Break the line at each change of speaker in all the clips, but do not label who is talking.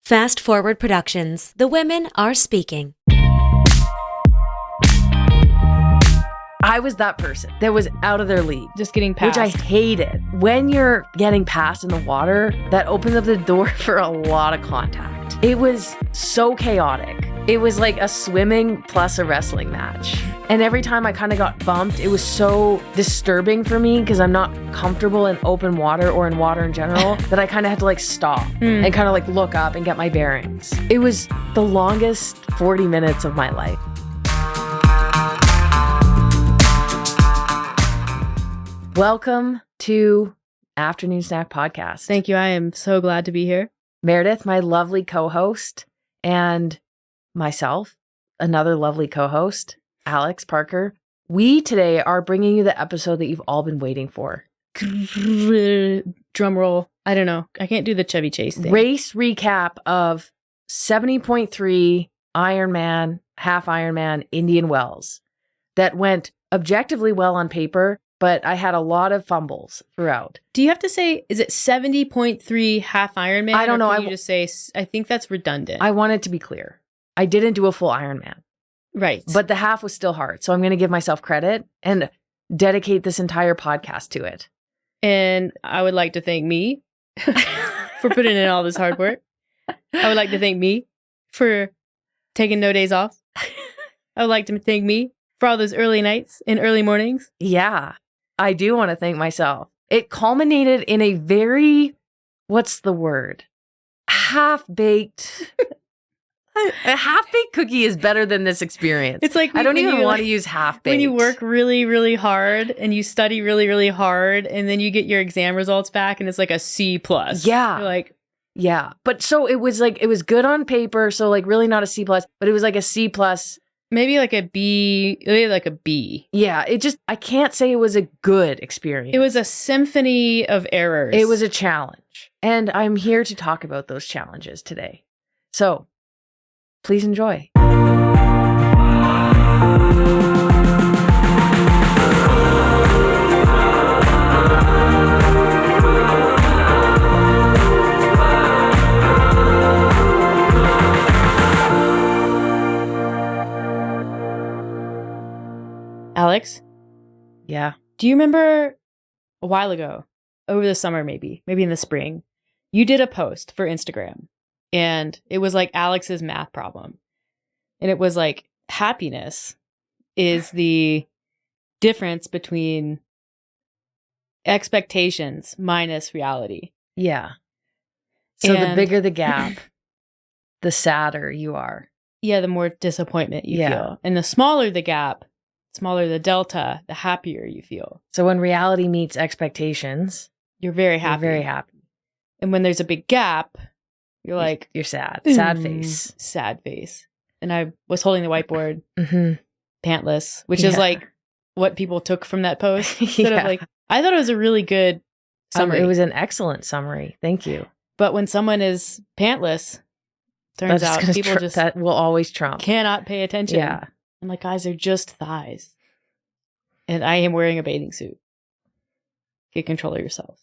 Fast Forward Productions. The women are speaking.
I was that person that was out of their league.
Just getting past.
Which I hated. When you're getting past in the water, that opens up the door for a lot of contact. It was so chaotic. It was like a swimming plus a wrestling match. And every time I kind of got bumped, it was so disturbing for me because I'm not comfortable in open water or in water in general that I kind of had to like stop and kind of like look up and get my bearings. It was the longest 40 minutes of my life. Welcome to Afternoon Snack Podcast.
Thank you. I am so glad to be here.
Meredith, my lovely co-host, and myself, another lovely co-host, Alex Parker. We today are bringing you the episode that you've all been waiting for.
Drum roll. I don't know. I can't do the Chevy Chase thing.
Race recap of 70.3 Ironman, half Ironman, Indian Wells that went objectively well on paper, but I had a lot of fumbles throughout.
Do you have to say, is it 70.3 half Ironman?
I don't know.
Can you just say, I think that's redundant.
I want it to be clear. I didn't do a full Ironman.
Right.
But the half was still hard. So I'm going to give myself credit and dedicate this entire podcast to it.
And I would like to thank me for putting in all this hard work. I would like to thank me for taking no days off. I would like to thank me for all those early nights and early mornings.
Yeah, I do want to thank myself. It culminated in a very, what's the word? Half-baked. A half-baked cookie is better than this experience.
It's like
I don't even want to use half-baked.
When you work really, really hard and you study really, really hard, and then you get your exam results back and it's like a C+.
Yeah.
You're like,
yeah. But so it was like, it was good on paper. So like really not a C+, but it was like a C+.
maybe like a B, maybe like a B.
Yeah. It just, I can't say it was a good experience.
It was a symphony of errors.
It was a challenge. And I'm here to talk about those challenges today. So please enjoy.
Alex?
Yeah.
Do you remember a while ago, over the summer maybe in the spring, you did a post for Instagram and it was like Alex's math problem. And it was like happiness is the difference between expectations minus reality.
Yeah. So the
And-
bigger the gap, the sadder you are.
Yeah, the more disappointment you
Yeah.
feel. And the smaller the gap, smaller the delta, the happier you feel.
So when reality meets expectations,
You're very
you're
happy.
very happy.
And when there's a big gap, you're like,
You're sad. Sad
"Mm,
face.
sad face. And I was holding the whiteboard,
Mm-hmm.
pantless, which is
Yeah.
like what people took from that post. Instead
Yeah.
of like, I thought it was a really good summary.
It was an excellent summary. Thank you.
But when someone is pantless, turns out
gonna
people just
that will always trump.
cannot pay attention.
Yeah.
I'm like, guys, they're just thighs. And I am wearing a bathing suit. Get control of yourself.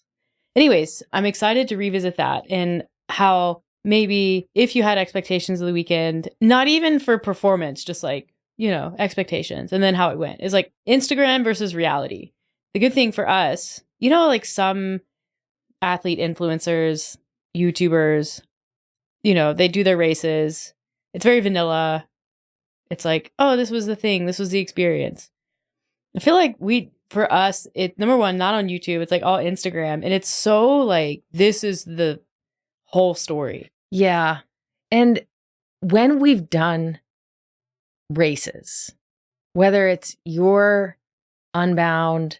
Anyways, I'm excited to revisit that and how maybe if you had expectations of the weekend, not even for performance, just like, expectations, and then how it went. It's like Instagram versus reality. The good thing for us, like some athlete influencers, YouTubers, they do their races. It's very vanilla. It's like, oh, this was the thing. This was the experience. I feel like for us, it number one, not on YouTube. It's like all Instagram. And it's so like, this is the whole story.
Yeah. And when we've done races, whether it's your Unbound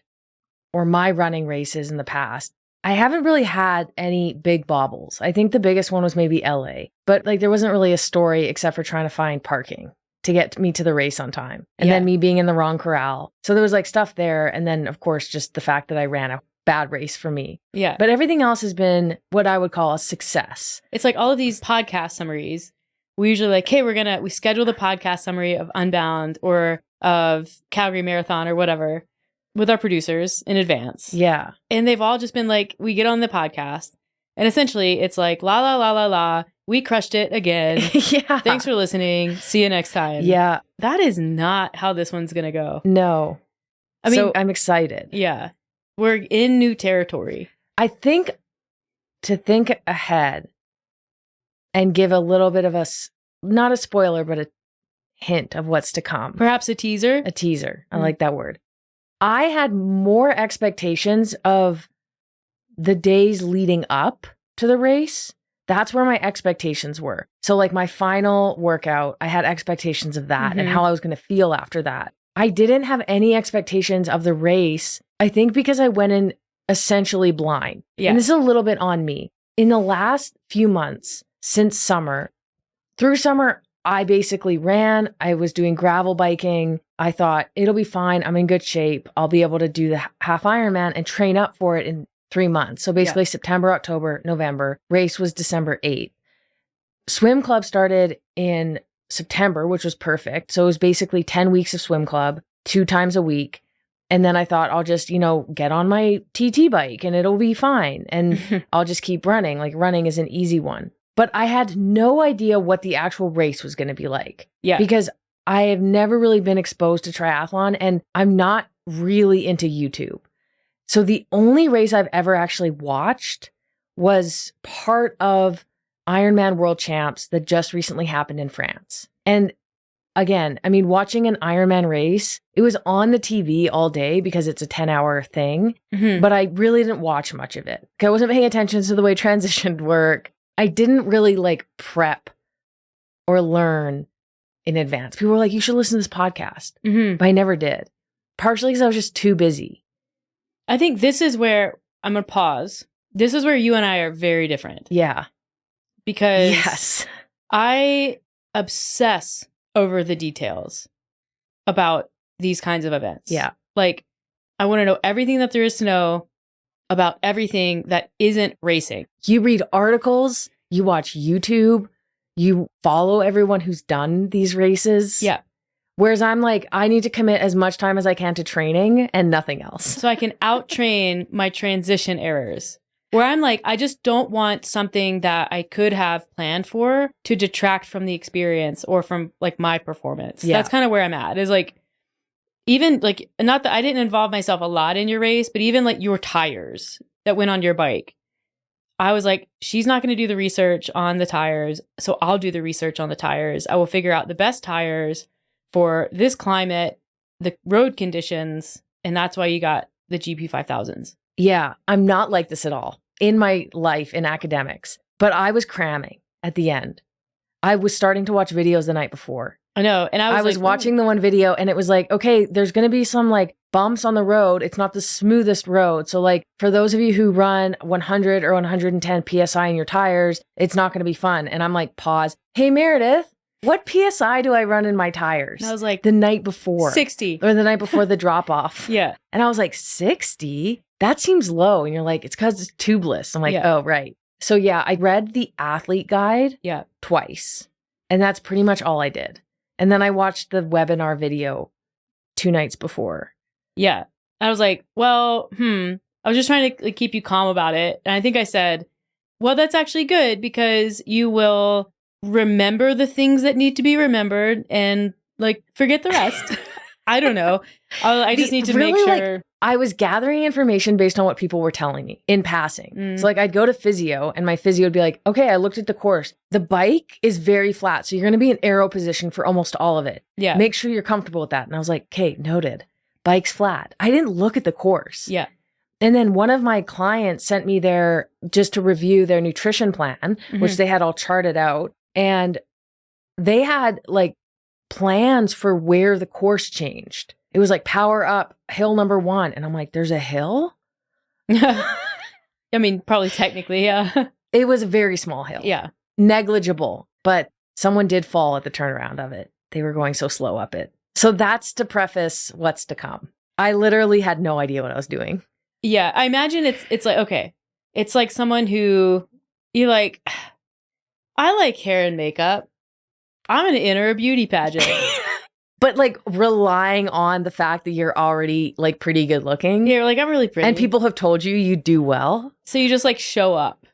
or my running races in the past, I haven't really had any big bobbles. I think the biggest one was maybe LA, but like there wasn't really a story except for trying to find parking to get me to the race on time. And then me being in the wrong corral. So there was like stuff there. And then of course, just the fact that I ran a bad race for me.
Yeah.
But everything else has been what I would call a success.
It's like all of these podcast summaries. We usually like, hey, we schedule the podcast summary of Unbound or of Calgary Marathon or whatever with our producers in advance.
Yeah.
And they've all just been like, we get on the podcast and essentially it's like, la, la, la, la, la. we crushed it again.
Yeah.
Thanks for listening. See you next time.
Yeah.
That is not how this one's going to go.
No.
I mean,
so I'm excited.
Yeah. We're in new territory.
I think to think ahead and give a little bit of not a spoiler, but a hint of what's to come.
Perhaps a teaser?
A teaser. I like that word. I had more expectations of the days leading up to the race. That's where my expectations were. So like my final workout, I had expectations of that and how I was going to feel after that. I didn't have any expectations of the race. I think because I went in essentially blind.
Yeah.
And this is a little bit on me. In the last few months since summer, through summer, I basically ran. I was doing gravel biking. I thought it'll be fine. I'm in good shape. I'll be able to do the half Ironman and train up for it in 3 months. So basically September, October, November. Race was December 8th. Swim club started in September, which was perfect. So it was basically 10 weeks of swim club, 2 times a week. And then I thought I'll just, get on my TT bike and it'll be fine. And I'll just keep running. Like running is an easy one. But I had no idea what the actual race was going to be like.
Yeah.
Because I have never really been exposed to triathlon and I'm not really into YouTube. So the only race I've ever actually watched was part of Ironman World Champs that just recently happened in France. And again, I mean, watching an Ironman race, it was on the TV all day because it's a 10-hour thing, but I really didn't watch much of it. I wasn't paying attention to the way transitions work. I didn't really like prep or learn in advance. People were like, you should listen to this podcast. But I never did. Partially because I was just too busy.
I think this is where I'm going to pause. This is where you and I are very different.
Yeah.
Because I obsess over the details about these kinds of events.
Yeah.
Like, I want to know everything that there is to know about everything that isn't racing.
You read articles, you watch YouTube, you follow everyone who's done these races.
Yeah.
Whereas I'm like, I need to commit as much time as I can to training and nothing else.
So I can out-train my transition errors. Where I'm like, I just don't want something that I could have planned for to detract from the experience or from like my performance.
Yeah.
That's kind of where I'm at. Is like, even like, not that I didn't involve myself a lot in your race, but even like your tires that went on your bike. I was like, she's not going to do the research on the tires. So I'll do the research on the tires. I will figure out the best tires for this climate, the road conditions. And that's why you got the GP 5000s.
Yeah. I'm not like this at all in my life in academics, but I was cramming at the end. I was starting to watch videos the night before.
I know. And I was
watching the one video and it was like, okay, there's going to be some like bumps on the road. It's not the smoothest road. So like for those of you who run 100 or 110 PSI in your tires, it's not going to be fun. And I'm like, pause. Hey, Meredith, what PSI do I run in my tires?
And I was like,
the night before.
60.
Or the night before the drop off.
Yeah.
And I was like, 60? That seems low. And you're like, it's because it's tubeless. I'm like, oh, right. So yeah, I read the athlete guide twice. And that's pretty much all I did. And then I watched the webinar video 2 nights before.
Yeah. I was like, well, I was just trying to like, keep you calm about it. And I think I said, well, that's actually good because you will remember the things that need to be remembered and like forget the rest. I don't know. I just need to make sure.
I was gathering information based on what people were telling me in passing. So like I'd go to physio and my physio would be like, okay, I looked at the course. The bike is very flat. So you're going to be in aero position for almost all of it.
Yeah.
Make sure you're comfortable with that. And I was like, okay, noted. Bike's flat. I didn't look at the course.
Yeah.
And then one of my clients sent me there just to review their nutrition plan, which they had all charted out. And they had like plans for where the course changed. It was like power up hill number 1. And I'm like, there's a hill?
I mean, probably technically, yeah.
It was a very small hill.
Yeah.
Negligible. But someone did fall at the turnaround of it. They were going so slow up it. So that's to preface what's to come. I literally had no idea what I was doing.
Yeah. I imagine it's like, okay. It's like someone who you're like, I like hair and makeup. I'm going to enter a beauty pageant.
But like relying on the fact that you're already like pretty good looking.
You're like, I'm really pretty.
And people have told you you do well.
So you just like show up.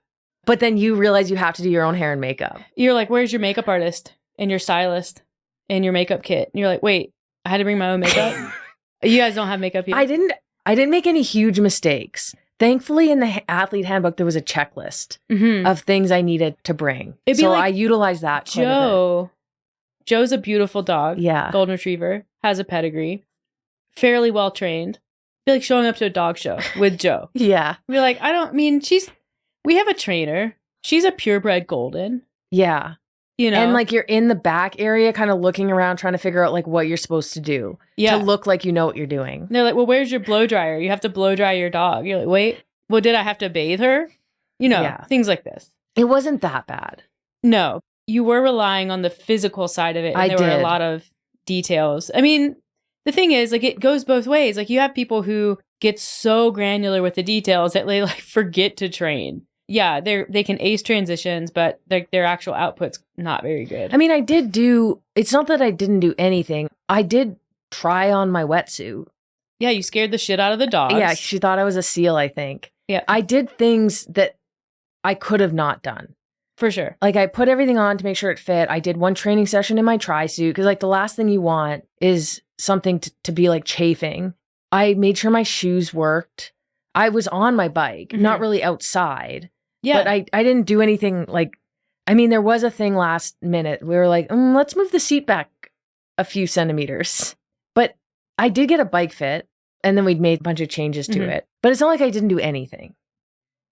But then you realize you have to do your own hair and makeup.
You're like, where's your makeup artist and your stylist and your makeup kit? And you're like, wait, I had to bring my own makeup? You guys don't have makeup here?
I didn't make any huge mistakes. Thankfully, in the athlete handbook, there was a checklist of things I needed to bring. So I utilized that quite a bit.
Joe's a beautiful dog.
Yeah.
Golden Retriever. Has a pedigree. Fairly well trained. Be like showing up to a dog show with Joe.
Yeah.
Be like, we have a trainer. She's a purebred golden.
Yeah.
You know?
And like you're in the back area kind of looking around trying to figure out like what you're supposed to do to look like you know what you're doing.
And they're like, well, where's your blow dryer? You have to blow dry your dog. You're like, wait, well, did I have to bathe her? You know, things like this.
It wasn't that bad.
No, you were relying on the physical side of it. And there were a lot of details. I mean, the thing is, like, it goes both ways. Like, you have people who get so granular with the details that they like forget to train. Yeah, they can ace transitions, but their actual output's not very good.
I mean, it's not that I didn't do anything. I did try on my wetsuit.
Yeah, you scared the shit out of the dogs.
Yeah, she thought I was a seal, I think.
Yeah.
I did things that I could have not done.
For sure.
Like, I put everything on to make sure it fit. I did one training session in my tri-suit because, like, the last thing you want is something to be, like, chafing. I made sure my shoes worked. I was on my bike, not really outside. Yeah. But I didn't do anything like, I mean, there was a thing last minute. We were like, let's move the seat back a few centimeters. But I did get a bike fit and then we'd made a bunch of changes to it. But it's not like I didn't do anything.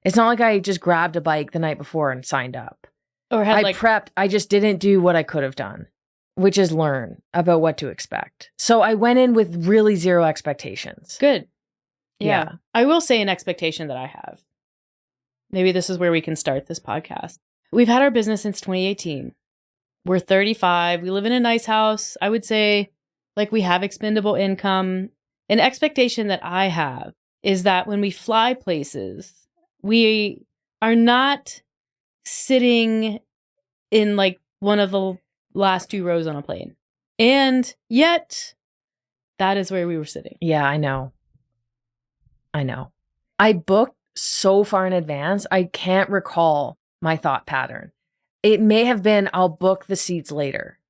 It's not like I just grabbed a bike the night before and signed up.
Or
I prepped. I just didn't do what I could have done, which is learn about what to expect. So I went in with really zero expectations.
Good. Yeah. I will say an expectation that I have. Maybe this is where we can start this podcast. We've had our business since 2018. We're 35. We live in a nice house. I would say, like, we have expendable income. An expectation that I have is that when we fly places, we are not sitting in, like, one of the last 2 rows on a plane. And yet, that is where we were sitting.
Yeah, I know. I booked so far in advance, I can't recall my thought pattern. It may have been, I'll book the seats later.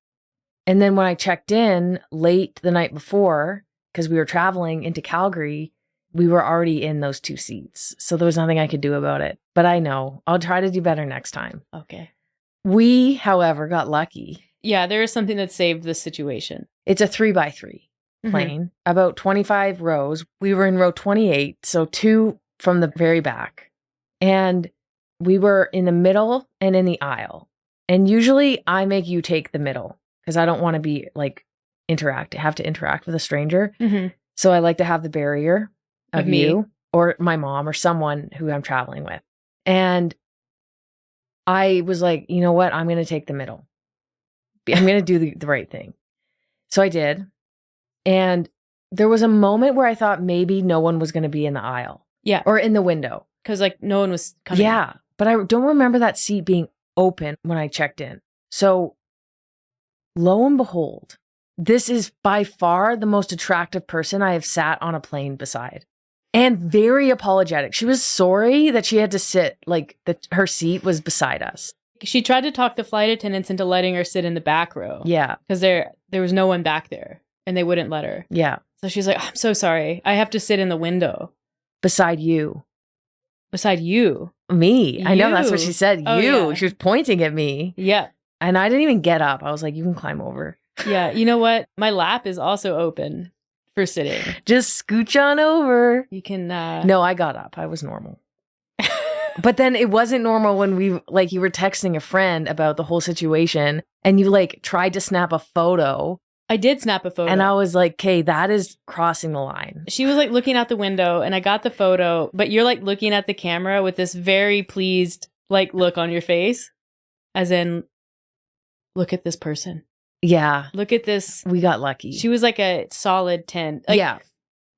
And then when I checked in late the night before, because we were traveling into Calgary, we were already in those 2 seats. So there was nothing I could do about it. But I know, I'll try to do better next time.
Okay.
We, however, got lucky.
Yeah, there is something that saved the situation.
It's a 3x3 plane, about 25 rows. We were in row 28, so 2 from the very back. And we were in the middle and in the aisle. And usually I make you take the middle because I don't want to be like have to interact with a stranger. So I like to have the barrier of you or my mom or someone who I'm traveling with. And I was like, you know what? I'm going to take the middle. I'm going to do the right thing. So I did. And there was a moment where I thought maybe no one was going to be in the aisle.
Yeah.
Or in the window.
Because, like, no one was coming.
Yeah. But I don't remember that seat being open when I checked in. So lo and behold, this is by far the most attractive person I have sat on a plane beside. And very apologetic. She was sorry that she had to sit, like, that her seat was beside us.
She tried to talk the flight attendants into letting her sit in the back row.
Yeah.
Because there was no one back there. And they wouldn't let her.
Yeah.
So she's like, I'm so sorry. I have to sit in the window.
Beside you.
Beside you?
Me. I know, that's what she said.
Oh,
you.
Yeah.
She was pointing at me.
Yeah.
And I didn't even get up. I was like, you can climb over.
Yeah. You know what? My lap is also open for sitting.
Just scooch on over.
You can...
No, I got up. I was normal. But then it wasn't normal when you were texting a friend about the whole situation and you like tried to snap a photo.
I did snap a photo.
And I was like, okay, that is crossing the line.
She was like looking out the window and I got the photo, but you're like looking at the camera with this very pleased like look on your face. As in, look at this person.
Yeah.
Look at this.
We got lucky.
She was like a solid 10. Like,
yeah.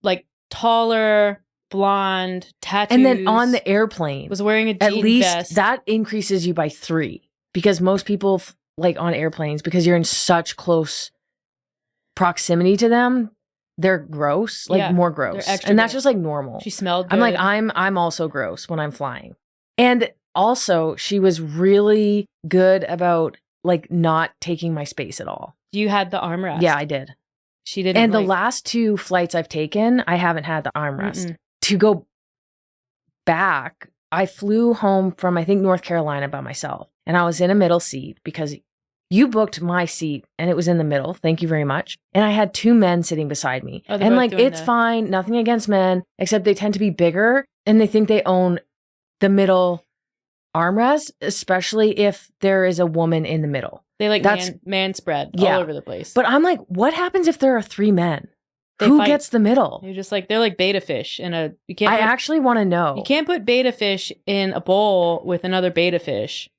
Like taller, blonde, tattoos.
And then on the airplane.
Was wearing a jean
at least
vest.
That increases you by 3. Because most people like on airplanes, because you're in such close proximity to them, they're gross, like more gross. And that's just like normal.
She smelled good.
I'm like, I'm also gross when I'm flying. And also, she was really good about like not taking my space at all.
You had the armrest.
Yeah, I did.
She didn't.
And the last 2 flights I've taken, I haven't had the armrest.
Mm-mm.
To go back, I flew home from, I think, North Carolina by myself. And I was in a middle seat because you booked my seat and it was in the middle. Thank you very much. And I had 2 men sitting beside me.
Oh,
and like, it's fine. Nothing against men, except they tend to be bigger and they think they own the middle armrest, especially if there is a woman in the middle.
They like man spread all over the place.
But I'm like, what happens if there are 3 men? Who gets the middle?
You're just like, they're like beta fish in a. You can't.
I actually want to know.
You can't put beta fish in a bowl with another beta fish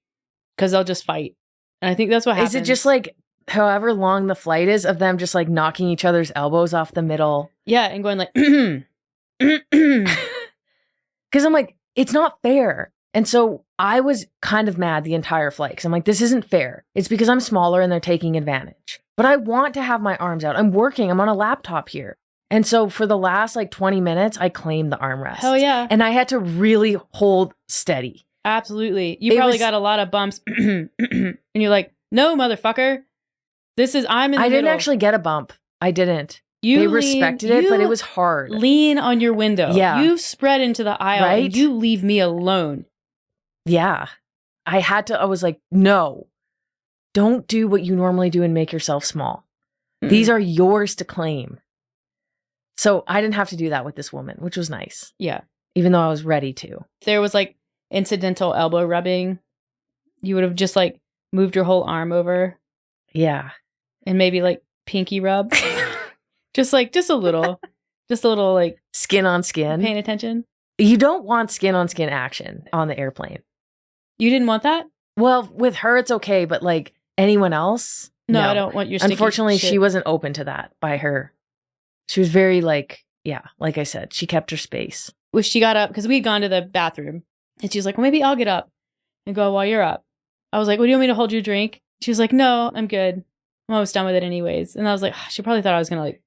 because they'll just fight. And I think that's what happens.
Is it just like however long the flight is of them just like knocking each other's elbows off the middle?
Yeah, and going like,
because I'm like, it's not fair. And so I was kind of mad the entire flight because I'm like, this isn't fair. It's because I'm smaller and they're taking advantage. But I want to have my arms out. I'm working. I'm on a laptop here. And so for the last like 20 minutes, I claimed the armrest.
Hell yeah.
And I had to really hold steady.
Absolutely. You probably got a lot of bumps. And you're like, no, motherfucker. I'm in the
I didn't
middle.
actually get a bump. I didn't. They respected it, but it was hard.
Lean on your window.
Yeah.
You spread into the aisle and you leave me alone.
Yeah. I was like, no, don't do what you normally do and make yourself small. Mm-hmm. These are yours to claim. So I didn't have to do that with this woman, which was nice.
Yeah.
Even though I was ready to.
If there was like incidental elbow rubbing, you would have just like moved your whole arm over.
Yeah.
And maybe like pinky rub. just a little like
skin on skin.
Paying attention.
You don't want skin on skin action on the airplane.
You didn't want that?
Well, with her, it's okay. But like anyone else?
No, I don't want your sticky
Unfortunately,
shit.
she wasn't open to that by her. She was very like, yeah, like I said, she kept her space.
When she got up, because we had gone to the bathroom, and she was like, well, maybe I'll get up and go while you're up. I was like, well, do you want me to hold your drink? She was like, no, I'm good. I'm almost done with it anyways. And I was like, she probably thought I was going to like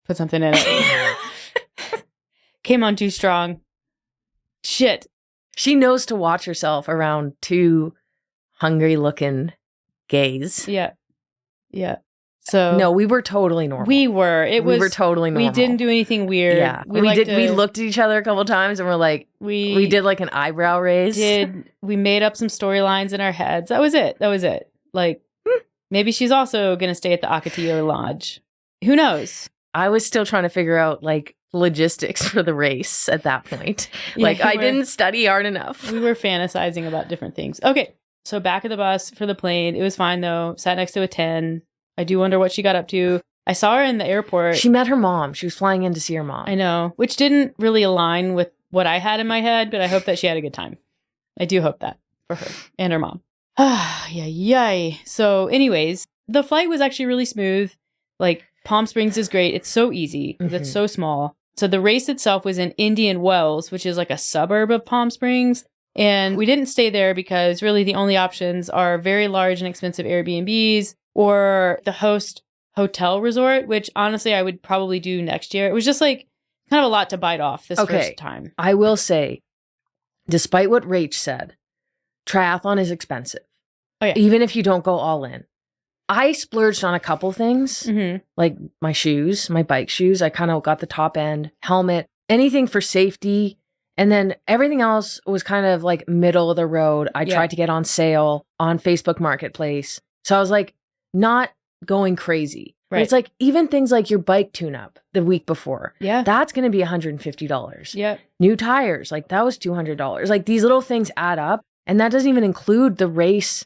put something in it. Came on too strong. Shit.
She knows to watch herself around 2 hungry looking gays.
Yeah. Yeah. So
no, we were totally normal.
We were. We were
totally normal.
We didn't do anything weird.
Yeah. We looked at each other a couple times and we're like, we did like an eyebrow raise.
We made up some storylines in our heads. That was it. Like, maybe she's also going to stay at the Ocotillo Lodge. Who knows?
I was still trying to figure out like logistics for the race at that point. I didn't study hard enough.
We were fantasizing about different things. Okay. So back at the bus for the plane. It was fine though. Sat next to a 10. I do wonder what she got up to. I saw her in the airport.
She met her mom. She was flying in to see her mom.
I know, which didn't really align with what I had in my head, but I hope that she had a good time. I do hope that for her and her mom. Yay. So anyways, the flight was actually really smooth. Like Palm Springs is great. It's so easy because it's so small. So the race itself was in Indian Wells, which is like a suburb of Palm Springs. And we didn't stay there because really the only options are very large and expensive Airbnbs or the host hotel resort, which honestly I would probably do next year. It was just like kind of a lot to bite off this first time.
I will say, despite what Rach said, triathlon is expensive.
Oh, yeah.
Even if you don't go all in. I splurged on a couple things, like my shoes, my bike shoes. I kind of got the top end, helmet, anything for safety. And then everything else was kind of like middle of the road. I tried to get on sale on Facebook Marketplace. So I was like, not going crazy. Right. But it's like even things like your bike tune-up the week before. Yeah. That's going to be $150. Yeah. New tires, like that was $200. Like these little things add up. And that doesn't even include the race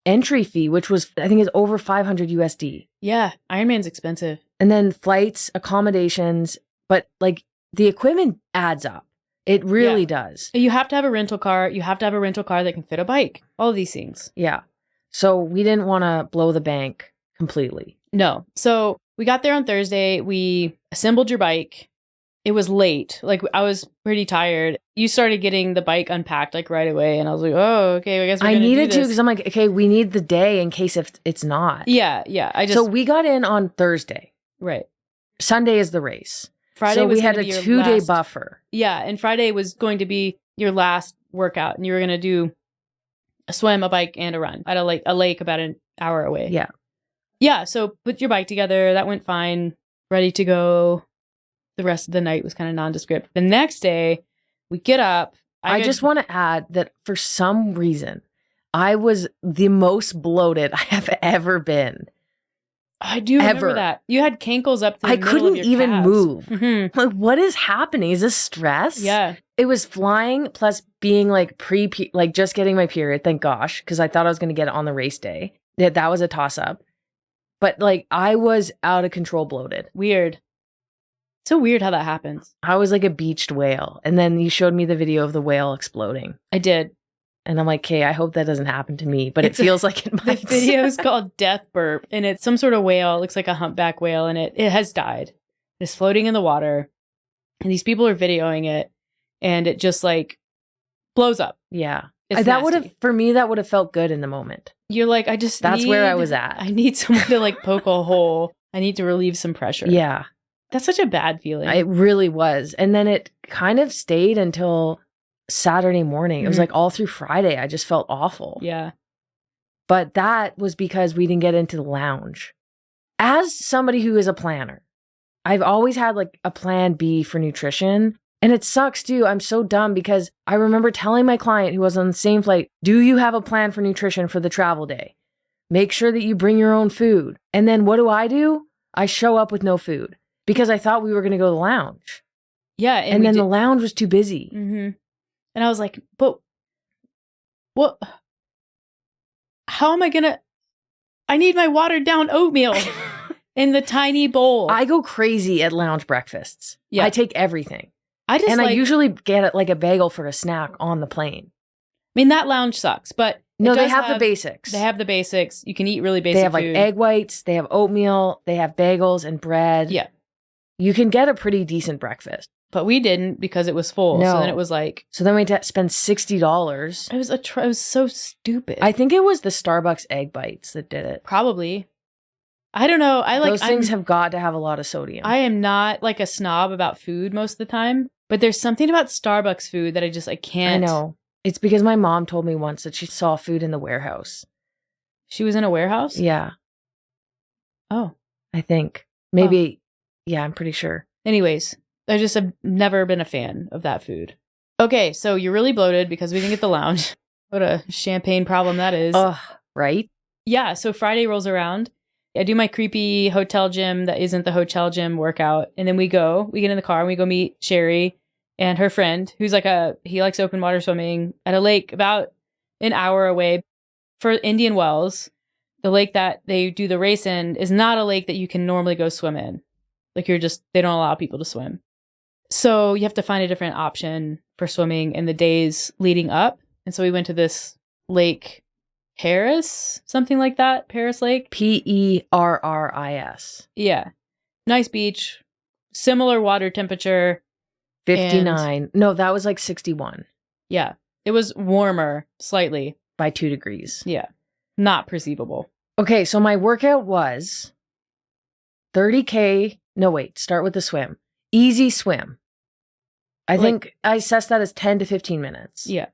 entry fee, which was, I think is over 500 USD.
Yeah. Ironman's expensive.
And then flights, accommodations, but like the equipment adds up. It really does.
You have to have a rental car. You have to have a rental car that can fit a bike. All of these things.
Yeah. So we didn't want to blow the bank completely.
No. So we got there on Thursday. We assembled your bike. It was late. Like I was pretty tired. You started getting the bike unpacked like right away. And I was like, oh, okay, I guess we're going to do this. I needed to
because I'm like, okay, we need the day in case if it's not.
Yeah. Yeah.
So we got in on Thursday.
Right.
Sunday is the race.
Friday
so
was
we had a 2-day buffer.
Yeah. And Friday was going to be your last workout, and you were going to do a swim, a bike, and a run at a lake about an hour away.
Yeah.
Yeah. So put your bike together. That went fine. Ready to go. The rest of the night was kind of nondescript. The next day, we get up.
I just want to add that for some reason, I was the most bloated I have ever been.
I do remember that. You had cankles up to the
I
middle
couldn't
of your
even
calves.
move.
Mm-hmm.
Like, what is happening? Is this stress?
Yeah.
It was flying plus being like just getting my period, thank gosh, because I thought I was going to get it on the race day. That was a toss up. But like I was out of control bloated.
Weird. So weird how that happens.
I was like a beached whale. And then you showed me the video of the whale exploding.
I did.
And I'm like, okay, I hope that doesn't happen to me. But it feels like it might.
The video is called Death Burp. And it's some sort of whale. It looks like a humpback whale. And it has died. It's floating in the water. And these people are videoing it. And it just like blows up.
Yeah.
It's
that would
nasty.
have, for me, that would have felt good in the moment.
You're like,
That's where I was at.
I need someone to like poke a hole. I need to relieve some pressure.
Yeah.
That's such a bad feeling.
It really was. And then it kind of stayed until Saturday morning. It was like all through Friday. I just felt awful.
Yeah.
But that was because we didn't get into the lounge. As somebody who is a planner, I've always had like a plan B for nutrition. And it sucks too. I'm so dumb because I remember telling my client who was on the same flight, do you have a plan for nutrition for the travel day? Make sure that you bring your own food. And then what do? I show up with no food because I thought we were going to go to the lounge.
Yeah.
And then the lounge was too busy.
Mm-hmm. And I was like, but what? How am I going to? I need my watered down oatmeal in the tiny bowl.
I go crazy at lounge breakfasts.
Yeah.
I take everything.
I usually
get like a bagel for a snack on the plane.
I mean, that lounge sucks, but
no, they have the basics.
They have the basics. You can eat really basic
They have like
food.
egg whites, they have oatmeal, they have bagels and bread.
Yeah.
You can get a pretty decent breakfast.
But we didn't because it was full.
No.
So then it was like.
So then we had to spend $60.
It was so stupid.
I think it was the Starbucks egg bites that did it.
Probably. I don't know. Those
things have got to have a lot of sodium.
I am not like a snob about food most of the time. But there's something about Starbucks food that I can't.
I know. It's because my mom told me once that she saw food in the warehouse.
She was in a warehouse?
Yeah.
Oh.
I think. Maybe. Yeah, I'm pretty sure.
Anyways, I just have never been a fan of that food. Okay, so you're really bloated because we didn't get the lounge. What a champagne problem that is.
Ugh, right?
Yeah, so Friday rolls around. I do my creepy hotel gym that isn't the hotel gym workout. And then we get in the car and we go meet Sherry and her friend who's he likes open water swimming at a lake about an hour away. For Indian Wells, the lake that they do the race in is not a lake that you can normally go swim in. Like they don't allow people to swim. So you have to find a different option for swimming in the days leading up. And so we went to this lake, Paris, something like that. Paris Lake.
Perris.
Yeah. Nice beach. Similar water temperature.
59. No, that was like 61.
Yeah. It was warmer slightly.
By 2 degrees.
Yeah. Not perceivable.
Okay, so my workout was 30K. No, wait. Start with the swim. Easy swim. I think I assessed that as 10 to 15 minutes.
Yeah.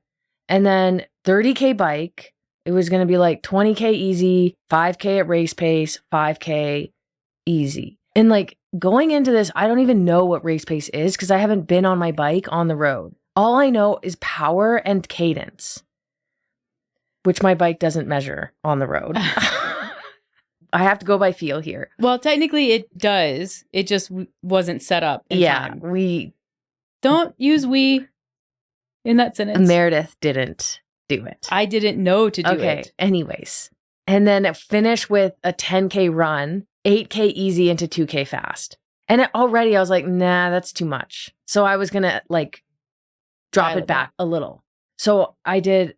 And then 30K bike. It was going to be like 20K easy, 5K at race pace, 5K easy. And like going into this, I don't even know what race pace is because I haven't been on my bike on the road. All I know is power and cadence, which my bike doesn't measure on the road. I have to go by feel here.
Well, technically it does. It just wasn't set up in time.
We
don't use we in that sentence.
Meredith didn't do it.
I didn't know to do it.
Okay, anyways. And then finish with a 10K run, 8K easy into 2K fast. And already I was like, nah, that's too much. So I was going to like drop it back a little. So I did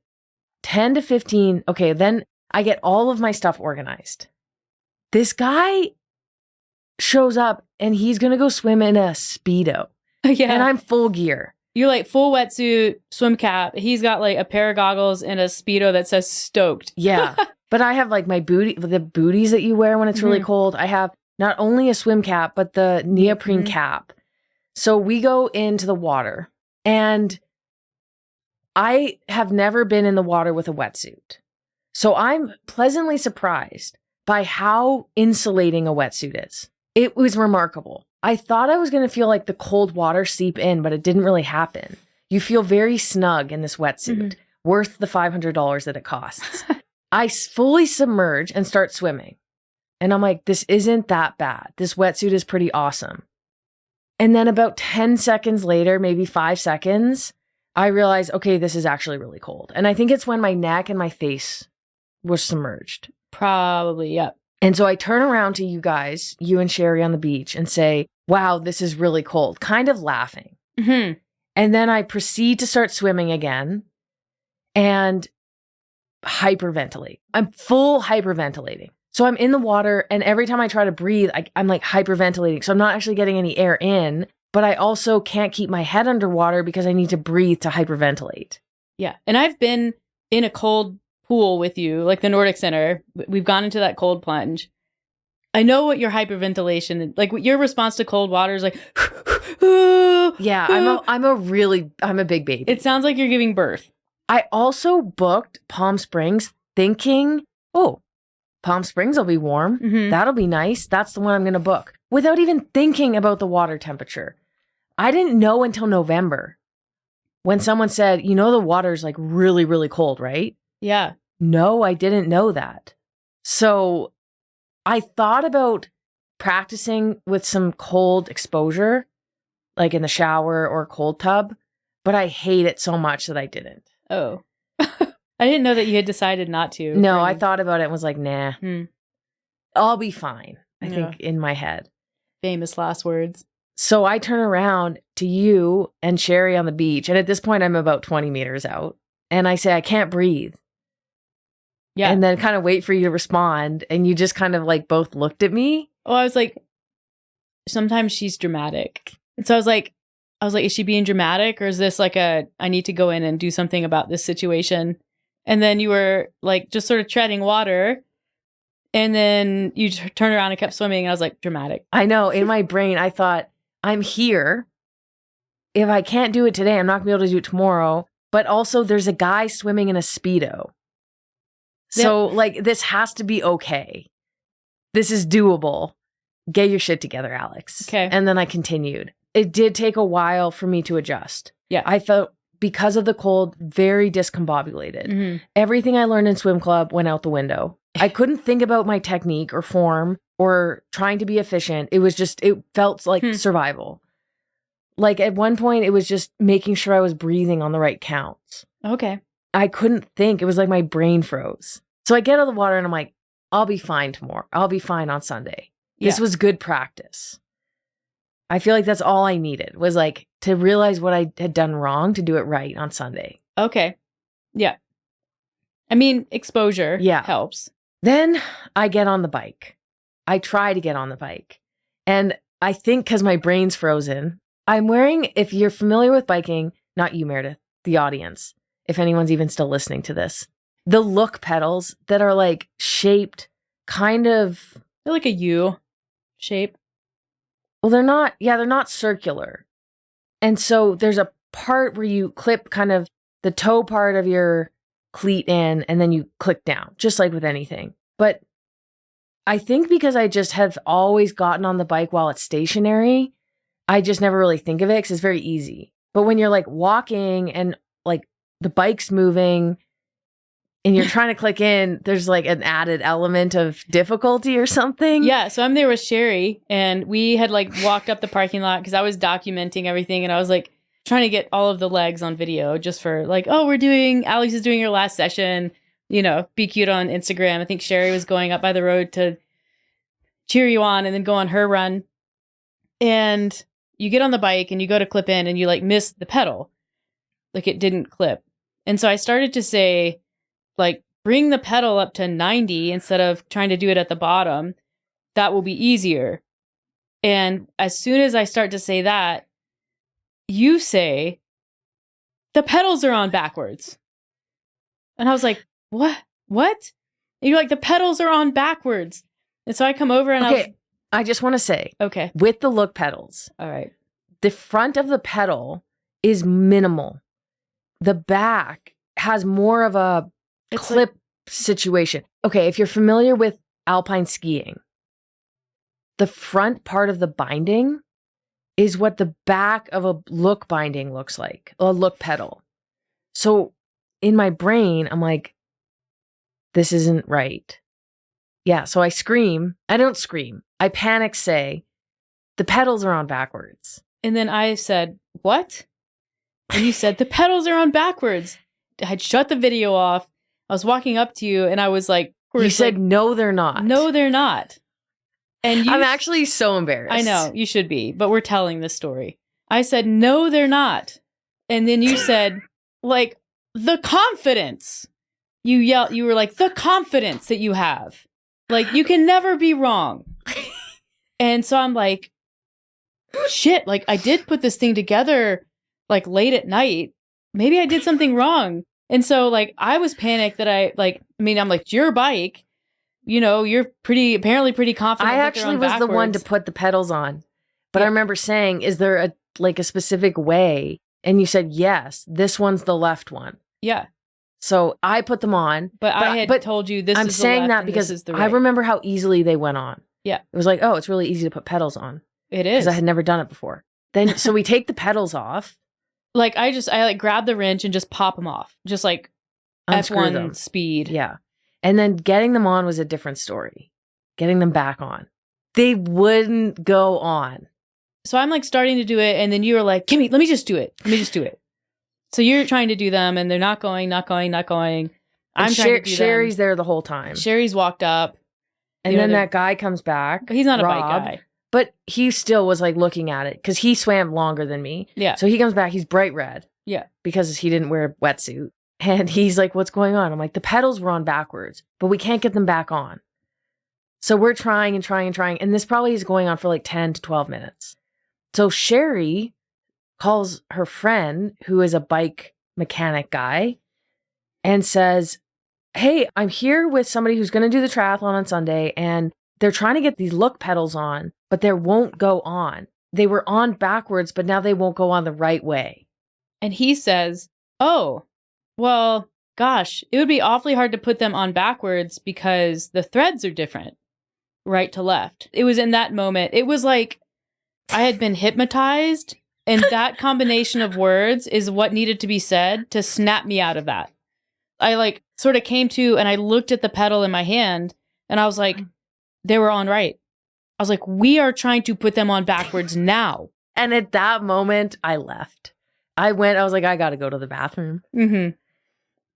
10 to 15. Okay, then I get all of my stuff organized. This guy shows up and he's going to go swim in a Speedo.
Yeah.
And I'm full gear.
You're like full wetsuit, swim cap. He's got like a pair of goggles and a Speedo that says stoked.
Yeah. But I have like my the booties that you wear when it's really cold. I have not only a swim cap, but the neoprene cap. So we go into the water and I have never been in the water with a wetsuit. So I'm pleasantly surprised by how insulating a wetsuit is. It was remarkable. I thought I was going to feel like the cold water seep in, but it didn't really happen. You feel very snug in this wetsuit, worth the $500 that it costs. I fully submerge and start swimming. And I'm like, this isn't that bad. This wetsuit is pretty awesome. And then about 10 seconds later, maybe 5 seconds, I realize, okay, this is actually really cold. And I think it's when my neck and my face was submerged.
Probably, yep.
And so I turn around to you guys, you and Sherry on the beach, and say, wow, this is really cold, kind of laughing.
Mm-hmm.
And then I proceed to start swimming again and hyperventilate. I'm full hyperventilating. So I'm in the water, and every time I try to breathe, I'm like hyperventilating. So I'm not actually getting any air in, but I also can't keep my head underwater because I need to breathe to hyperventilate.
Yeah. And I've been in a cold pool with you, like the Nordic Center. We've gone into that cold plunge. I know what your hyperventilation, like your response to cold water is like,
yeah, I'm a big baby.
It sounds like you're giving birth.
I also booked Palm Springs thinking, oh, Palm Springs will be warm.
Mm-hmm.
That'll be nice. That's the one I'm going to book without even thinking about the water temperature. I didn't know until November when someone said, you know, the water's like really, really cold, right?
Yeah.
No, I didn't know that. So I thought about practicing with some cold exposure, like in the shower or cold tub, but I hate it so much that I didn't.
Oh. I didn't know that you had decided not to.
No, I thought about it and was like, nah,
Hmm.
I'll be fine, I think, in my head.
Famous last words.
So I turn around to you and Sherry on the beach. And at this point, I'm about 20 meters out. And I say, I can't breathe.
Yeah.
And then kind of wait for you to respond. And you just kind of like both looked at me.
Oh, I was like, sometimes she's dramatic. And so I was like, is she being dramatic, or is this like I need to go in and do something about this situation? And then you were like just sort of treading water. And then you turned around and kept swimming. And I was like, dramatic.
I know. In my brain, I thought, I'm here. If I can't do it today, I'm not going to be able to do it tomorrow. But also, there's a guy swimming in a Speedo. So, like, this has to be okay. This is doable. Get your shit together, Alex.
Okay.
And then I continued. It did take a while for me to adjust.
Yeah.
I felt, because of the cold, very discombobulated.
Mm-hmm.
Everything I learned in swim club went out the window. I couldn't think about my technique or form or trying to be efficient. It was just, it felt like survival. Like at one point, it was just making sure I was breathing on the right counts.
Okay.
I couldn't think. It was like my brain froze. So I get out of the water and I'm like, I'll be fine tomorrow. I'll be fine on Sunday.
Yeah.
This was good practice. I feel like that's all I needed, was like to realize what I had done wrong to do it right on Sunday.
Okay. Yeah. I mean, exposure helps.
Then I get on the bike. I try to get on the bike. And I think because my brain's frozen, I'm wearing, if you're familiar with biking, not you, Meredith, the audience, if anyone's even still listening to this, the look pedals that are like shaped kind of.
They're like a U shape.
Well, they're not circular. And so there's a part where you clip kind of the toe part of your cleat in and then you click down, just like with anything. But I think because I just have always gotten on the bike while it's stationary, I just never really think of it because it's very easy. But when you're like walking and like the bike's moving and you're trying to click in, there's like an added element of difficulty or something.
Yeah. So I'm there with Sherry and we had like walked up the parking lot because I was documenting everything and I was like trying to get all of the legs on video just for like, oh, Alex is doing her last session, you know, be cute on Instagram. I think Sherry was going up by the road to cheer you on and then go on her run. And you get on the bike and you go to clip in and you like miss the pedal. Like it didn't clip. And so I started to say, like, bring the pedal up to 90 instead of trying to do it at the bottom. That will be easier. And as soon as I start to say that, you say, the pedals are on backwards. And I was like, what? And you're like, the pedals are on backwards. And so I come over and
I just want to say,
okay,
with the look pedals,
all right,
the front of the pedal is minimal. the back has more of a clip situation. Okay, if you're familiar with alpine skiing, the front part of the binding is what the back of a look binding looks like, a look pedal. So in my brain, I'm like, this isn't right. Yeah, so I scream. I don't scream. I panic say, the pedals are on backwards.
And then I said, what? And you said, the pedals are on backwards. I had shut the video off. I was walking up to you and I was like,
you said, no, they're not.
No, they're not. And
I'm actually so embarrassed.
I know, you should be, but we're telling this story. I said, no, they're not. And then you said, like, the confidence. You were like, the confidence that you have. Like, you can never be wrong. And so I'm like, shit, like, I did put this thing together, like, late at night. Maybe I did something wrong. And so, like, I was panicked that I'm like, it's your bike. You know, you're apparently pretty confident.
I actually was the one to put the pedals on. But I remember saying, is there a specific way? And you said, yes, this one's the left one.
Yeah.
So I put them on.
But I had told you this
I'm
is
saying
the left
that
and
because
this is the right.
I remember how easily they went on.
Yeah.
It was like, oh, it's really easy to put pedals on.
It is.
Because I had never done it before. Then, so we take the pedals off.
Like, I grab the wrench and just pop them off. Just like
Unscrew
F1
them.
speed.
Yeah. And then getting them on was a different story. Getting them back on. They wouldn't go on.
So I'm like starting to do it. And then you were like, Kimmy, let me just do it. Let me just do it. So you're trying to do them and they're not going. I'm trying to do
Sherry's
them.
there the whole time.
Sherry's walked up.
And then that guy comes back.
He's not
Rob,
a bike guy.
But he still was like looking at it because he swam longer than me.
Yeah.
So he comes back. He's bright red.
Yeah.
Because he didn't wear a wetsuit. And he's like, what's going on? I'm like, the pedals were on backwards, but we can't get them back on. So we're trying and trying and trying. And this probably is going on for like 10 to 12 minutes. So Sherry calls her friend, who is a bike mechanic guy, and says, hey, I'm here with somebody who's going to do the triathlon on Sunday. And they're trying to get these look pedals on, but they won't go on. They were on backwards, but now they won't go on the right way.
And he says, oh, well, gosh, it would be awfully hard to put them on backwards because the threads are different, right to left. It was in that moment. It was like I had been hypnotized, and that combination of words is what needed to be said to snap me out of that. I like sort of came to, and I looked at the pedal in my hand, and I was like, they were on right. I was like, we are trying to put them on backwards now.
And at that moment, I left. I was like, I got to go to the bathroom.
Mm-hmm.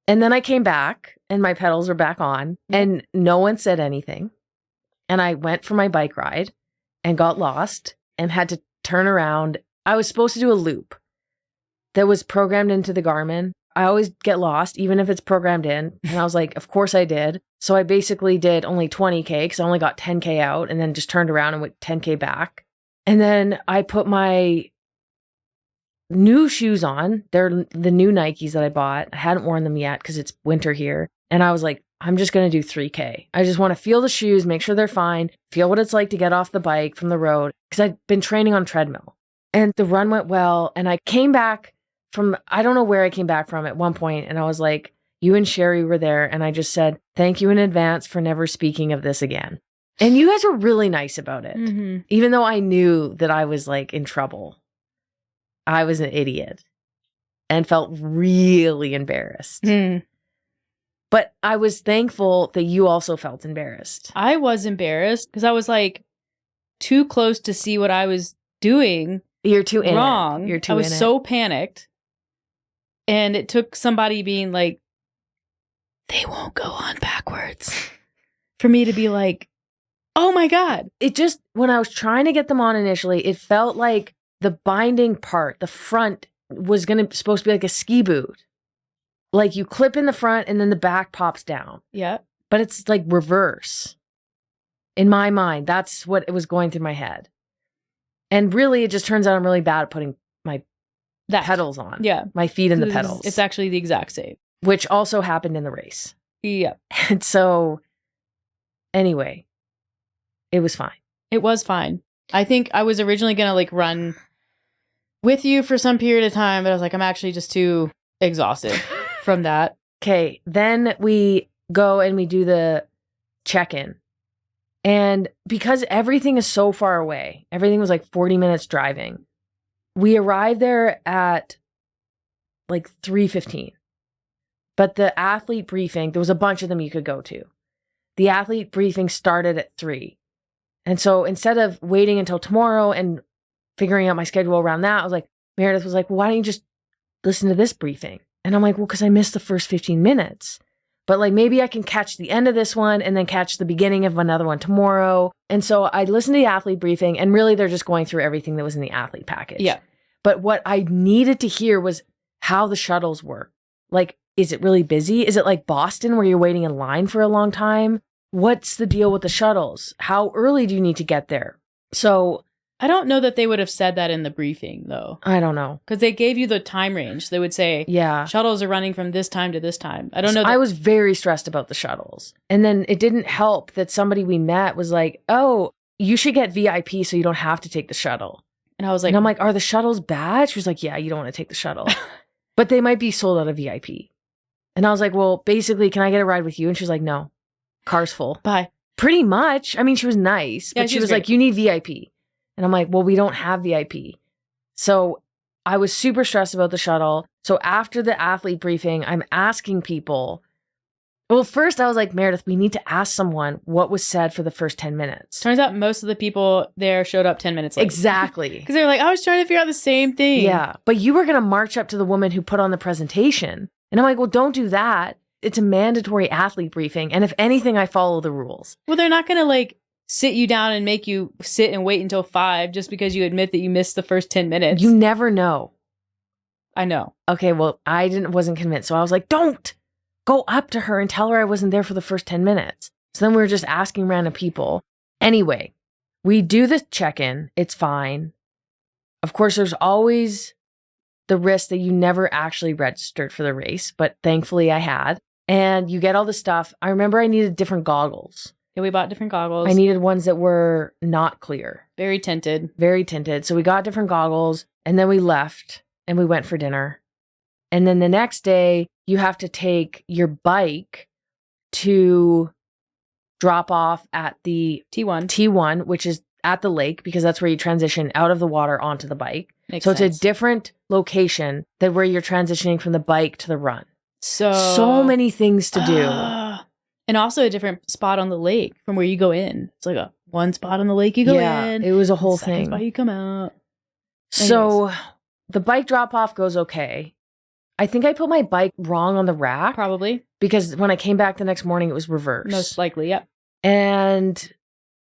And then I came back and my pedals were back on and no one said anything. And I went for my bike ride and got lost and had to turn around. I was supposed to do a loop that was programmed into the Garmin. I always get lost, even if it's programmed in. And I was like, of course I did. So I basically did only 20K because I only got 10K out and then just turned around and went 10K back. And then I put my new shoes on. They're the new Nikes that I bought. I hadn't worn them yet because it's winter here. And I was like, I'm just going to do 3K. I just want to feel the shoes, make sure they're fine, feel what it's like to get off the bike from the road because I'd been training on treadmill. And the run went well. And I came back from, I don't know where I came back from at one point. And I was like, you and Sherry were there. And I just said, thank you in advance for never speaking of this again. And you guys were really nice about it.
Mm-hmm.
Even though I knew that I was like in trouble. I was an idiot and felt really embarrassed.
Mm.
But I was thankful that you also felt embarrassed.
I was embarrassed because I was like too close to see what I was doing.
You're too in
wrong.
It. You're too
I was
in
so panicked. And it took somebody being like, they won't go on backwards for me to be like, oh my God.
It just, when I was trying to get them on initially, it felt like the binding part, the front, was supposed to be like a ski boot. Like you clip in the front and then the back pops down.
Yeah.
But it's like reverse. In my mind, that's what it was going through my head. And really, it just turns out I'm really bad at putting my pedals on.
Yeah.
My feet in the pedals.
It's actually the exact same.
Which also happened in the race.
Yeah.
And so, anyway, it was fine.
It was fine. I think I was originally going to like run with you for some period of time, but I was like, I'm actually just too exhausted from that.
Okay, then we go and we do the check-in. And because everything is so far away, everything was like 40 minutes driving. We arrived there at like 3:15. But the athlete briefing, there was a bunch of them you could go to. The athlete briefing started at 3. And so instead of waiting until tomorrow and figuring out my schedule around that, I was like, Meredith was like, well, why don't you just listen to this briefing? And I'm like, well, because I missed the first 15 minutes. But like, maybe I can catch the end of this one and then catch the beginning of another one tomorrow. And so I listened to the athlete briefing, and really they're just going through everything that was in the athlete package.
Yeah.
But what I needed to hear was how the shuttles work. Like, is it really busy? Is it like Boston where you're waiting in line for a long time? What's the deal with the shuttles? How early do you need to get there? So
I don't know that they would have said that in the briefing, though.
I don't know.
Because they gave you the time range. They would say,
yeah,
shuttles are running from this time to this time. I don't know.
I was very stressed about the shuttles. And then it didn't help that somebody we met was like, oh, you should get VIP so you don't have to take the shuttle.
And I was like,
and I'm like, are the shuttles bad? She was like, yeah, you don't want to take the shuttle. But they might be sold out of VIP. And I was like, well, basically, can I get a ride with you? And she's like, no, car's full.
Bye.
Pretty much. I mean, she was nice, but she was like, you need VIP. And I'm like, well, we don't have VIP. So I was super stressed about the shuttle. So after the athlete briefing, I'm asking people. Well, first I was like, Meredith, we need to ask someone what was said for the first 10 minutes.
Turns out most of the people there showed up 10 minutes late.
Exactly.
Because they were like, I was trying to figure out the same thing.
Yeah. But you were going to march up to the woman who put on the presentation. And I'm like, well, don't do that. It's a mandatory athlete briefing. And if anything, I follow the rules.
Well, they're not going to like sit you down and make you sit and wait until 5 just because you admit that you missed the first 10 minutes.
You never know.
I know.
Okay, well, wasn't convinced. So I was like, don't go up to her and tell her I wasn't there for the first 10 minutes. So then we were just asking random people. Anyway, we do the check-in. It's fine. Of course, there's always the risk that you never actually registered for the race, but thankfully I had. And you get all the stuff. I remember I needed different goggles.
Yeah, we bought different goggles.
I needed ones that were not clear.
Very tinted.
Very tinted. So we got different goggles, and then we left and we went for dinner. And then the next day, you have to take your bike to drop off at the T1, which is at the lake, because that's where you transition out of the water onto the bike.
Makes
so
sense.
It's a different location than where you're transitioning from the bike to the run. So many things to do.
And also a different spot on the lake from where you go in. It's like a one spot on the lake you go in.
It was a whole
second
thing.
spot you come out.
So the bike drop off goes okay. I think I put my bike wrong on the rack.
Probably.
Because when I came back the next morning, it was reversed.
Most likely, yep.
And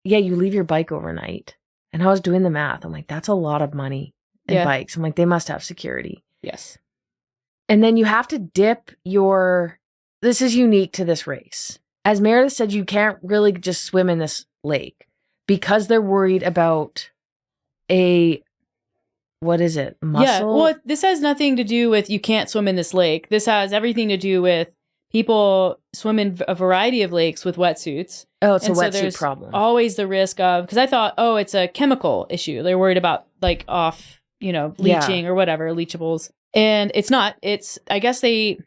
yeah, you leave your bike overnight. And I was doing the math. I'm like, that's a lot of money in bikes. I'm like, they must have security.
Yes.
And then you have to dip this is unique to this race. As Meredith said, you can't really just swim in this lake because they're worried about what is it? Muscle?
Yeah. Well, this has nothing to do with you can't swim in this lake. This has everything to do with people swim in a variety of lakes with wetsuits.
Oh, it's
and
a wetsuit problem.
Always the risk of, because I thought, oh, it's a chemical issue. They're worried about like leaching or whatever, leachables. And it's not. I guess they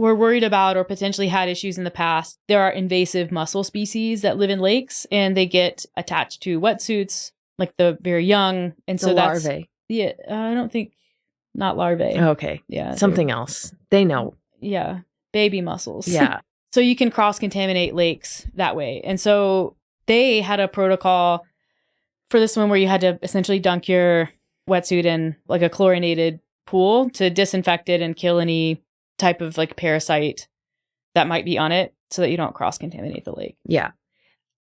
were worried about or potentially had issues in the past. There are invasive mussel species that live in lakes and they get attached to wetsuits, like the very young. And so that's
larvae.
Yeah, I don't think, not larvae.
Okay.
Yeah.
Something else. They know.
Yeah. Baby mussels.
Yeah.
So you can cross-contaminate lakes that way. And so they had a protocol for this one where you had to essentially dunk your wetsuit in like a chlorinated pool to disinfect it and kill any type of like parasite that might be on it so that you don't cross-contaminate the lake.
Yeah.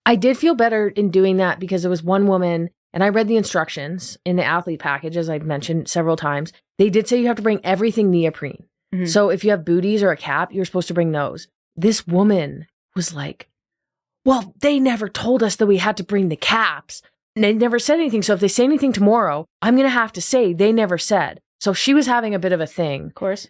I did feel better in doing that because there was one woman, and I read the instructions in the athlete package, as I've mentioned several times. They did say you have to bring everything neoprene. Mm-hmm. So if you have booties or a cap, you're supposed to bring those. This woman was like, well, they never told us that we had to bring the caps. And they never said anything. So if they say anything tomorrow, I'm going to have to say they never said. So she was having a bit of a thing.
Of course.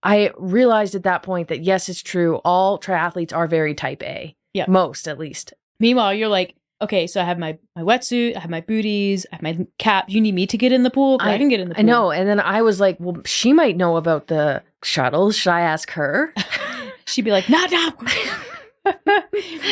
I realized at that point that, yes, it's true. All triathletes are very type A.
Yeah.
Most, at least.
Meanwhile, you're like, okay, so I have my wetsuit, I have my booties, I have my cap. You need me to get in the pool? 'Cause I can get in the pool.
I know. And then I was like, well, she might know about the shuttle. Should I ask her?
She'd be like, no. I'm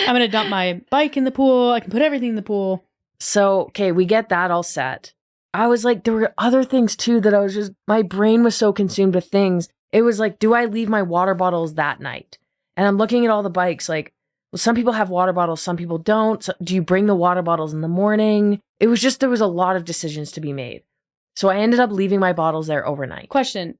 going to dump my bike in the pool. I can put everything in the pool.
So, okay, we get that all set. I was like, there were other things too that I was just, my brain was so consumed with things. It was like, do I leave my water bottles that night? And I'm looking at all the bikes like, well, some people have water bottles, some people don't. So do you bring the water bottles in the morning? It was just, there was a lot of decisions to be made. So I ended up leaving my bottles there overnight.
Question.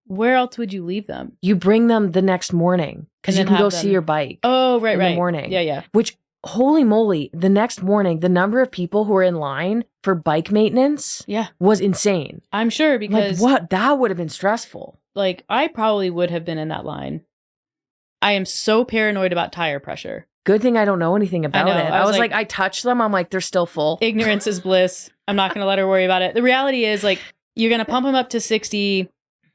Where else would you leave them?
You bring them the next morning because you can go see your bike.
Oh, right,
in
right.
the morning.
Yeah.
Which, holy moly, the next morning, the number of people who were in line for bike maintenance was insane.
I'm sure because...
Like, what? That would have been stressful.
Like, I probably would have been in that line. I am so paranoid about tire pressure.
Good thing I don't know anything about it. I was like, I touched them. I'm like, they're still full.
Ignorance is bliss. I'm not going to let her worry about it. The reality is, like, you're going to pump them up to 60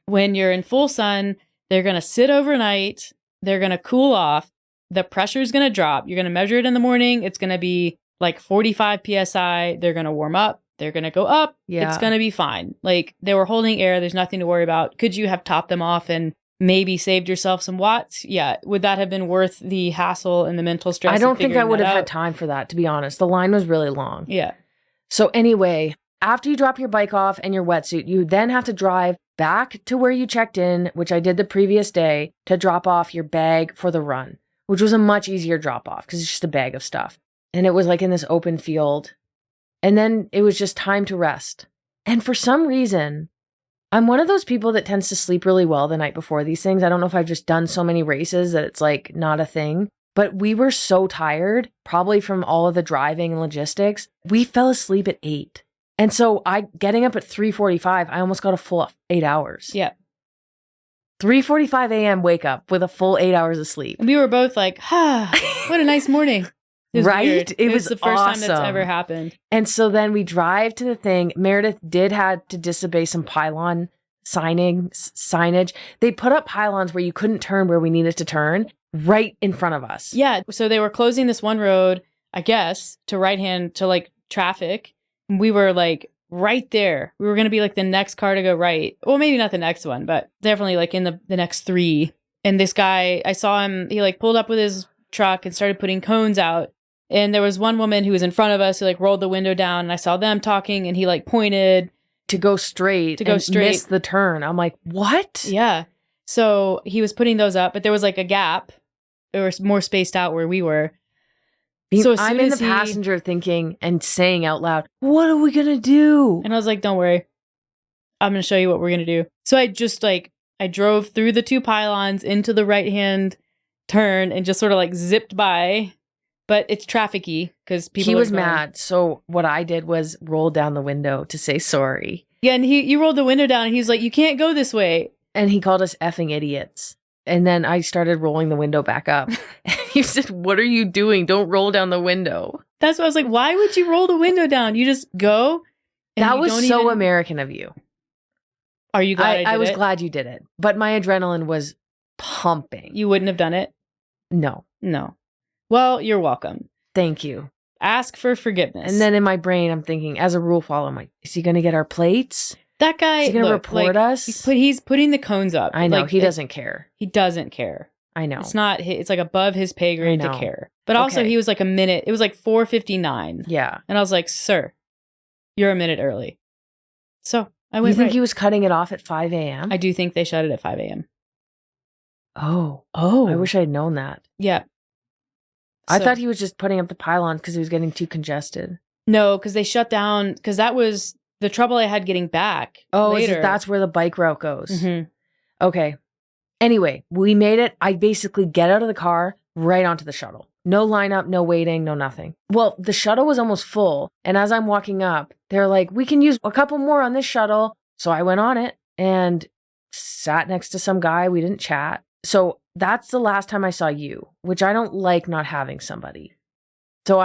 when you're in full sun. They're going to sit overnight. They're going to cool off. The pressure is going to drop. You're going to measure it in the morning. It's going to be like 45 PSI. They're going to warm up. They're going to go up. Yeah. It's going to be fine. Like, they were holding air. There's nothing to worry about. Could you have topped them off and maybe saved yourself some watts? Yeah. Would that have been worth the hassle and the mental stress?
I don't think I would have had time for that, to be honest. The line was really long.
Yeah.
So anyway, after you drop your bike off and your wetsuit, you then have to drive back to where you checked in, which I did the previous day, to drop off your bag for the run, which was a much easier drop off because it's just a bag of stuff. And it was like in this open field. And then it was just time to rest. And for some reason, I'm one of those people that tends to sleep really well the night before these things. I don't know if I've just done so many races that it's like not a thing. But we were so tired, probably from all of the driving and logistics. We fell asleep at 8. And so getting up at 3:45, I almost got a full 8 hours.
Yeah.
3:45 a.m. wake up with a full 8 hours of sleep.
And we were both like, what a nice morning. It was
right?
Weird.
It was
the first
awesome.
time that's ever happened.
And so then we drive to the thing. Meredith had to disobey some pylon signage. They put up pylons where you couldn't turn where we needed to turn right in front of us.
Yeah. So they were closing this one road, I guess, to right hand to like traffic. We were like right there. We were going to be like the next car to go right. Well, maybe not the next one, but definitely like in the next 3. And this guy, I saw him, he like pulled up with his truck and started putting cones out. And there was one woman who was in front of us who like rolled the window down, and I saw them talking, and he like pointed
to go straight and miss the turn. I'm like, what?
Yeah. So he was putting those up, but there was like a gap. It was more spaced out where we were.
So I'm in the passenger thinking and saying out loud, what are we going to do?
And I was like, don't worry. I'm going to show you what we're going to do. So I just like, I drove through the 2 pylons into the right-hand turn and just sort of like zipped by. But it's traffic-y because people.
He was mad. So what I did was roll down the window to say sorry.
Yeah, and you rolled the window down and he's like, you can't go this way.
And he called us effing idiots. And then I started rolling the window back up. And he said, what are you doing? Don't roll down the window.
That's why I was like, why would you roll the window down? You just go.
That was so American of you.
Are you glad
I was glad you did it. But my adrenaline was pumping.
You wouldn't have done it?
No.
Well, you're welcome.
Thank you.
Ask for forgiveness.
And then in my brain, I'm thinking, as a rule follower, I'm like, is he going to get our plates?
That guy,
is he going to report us?
He's putting the cones up.
I know. He doesn't care.
He doesn't care.
I know.
It's like above his pay grade to care. But also he was like a minute. It was like 4:59.
Yeah.
And I was like, sir, you're a minute early. So I went.
You think he was cutting it off at 5 a.m.?
I do think they shut it at 5 a.m.
Oh. I wish I had known that.
Yeah.
I thought he was just putting up the pylons because he was getting too congested.
No, because they shut down, because that was the trouble I had getting back.
Oh,
later.
That's where the bike route goes.
Mm-hmm.
Okay. Anyway, we made it. I basically get out of the car, right onto the shuttle. No lineup, no waiting, no nothing. Well, the shuttle was almost full. And as I'm walking up, they're like, we can use a couple more on this shuttle. So I went on it and sat next to some guy. We didn't chat. So that's the last time I saw you, which I don't like not having somebody. So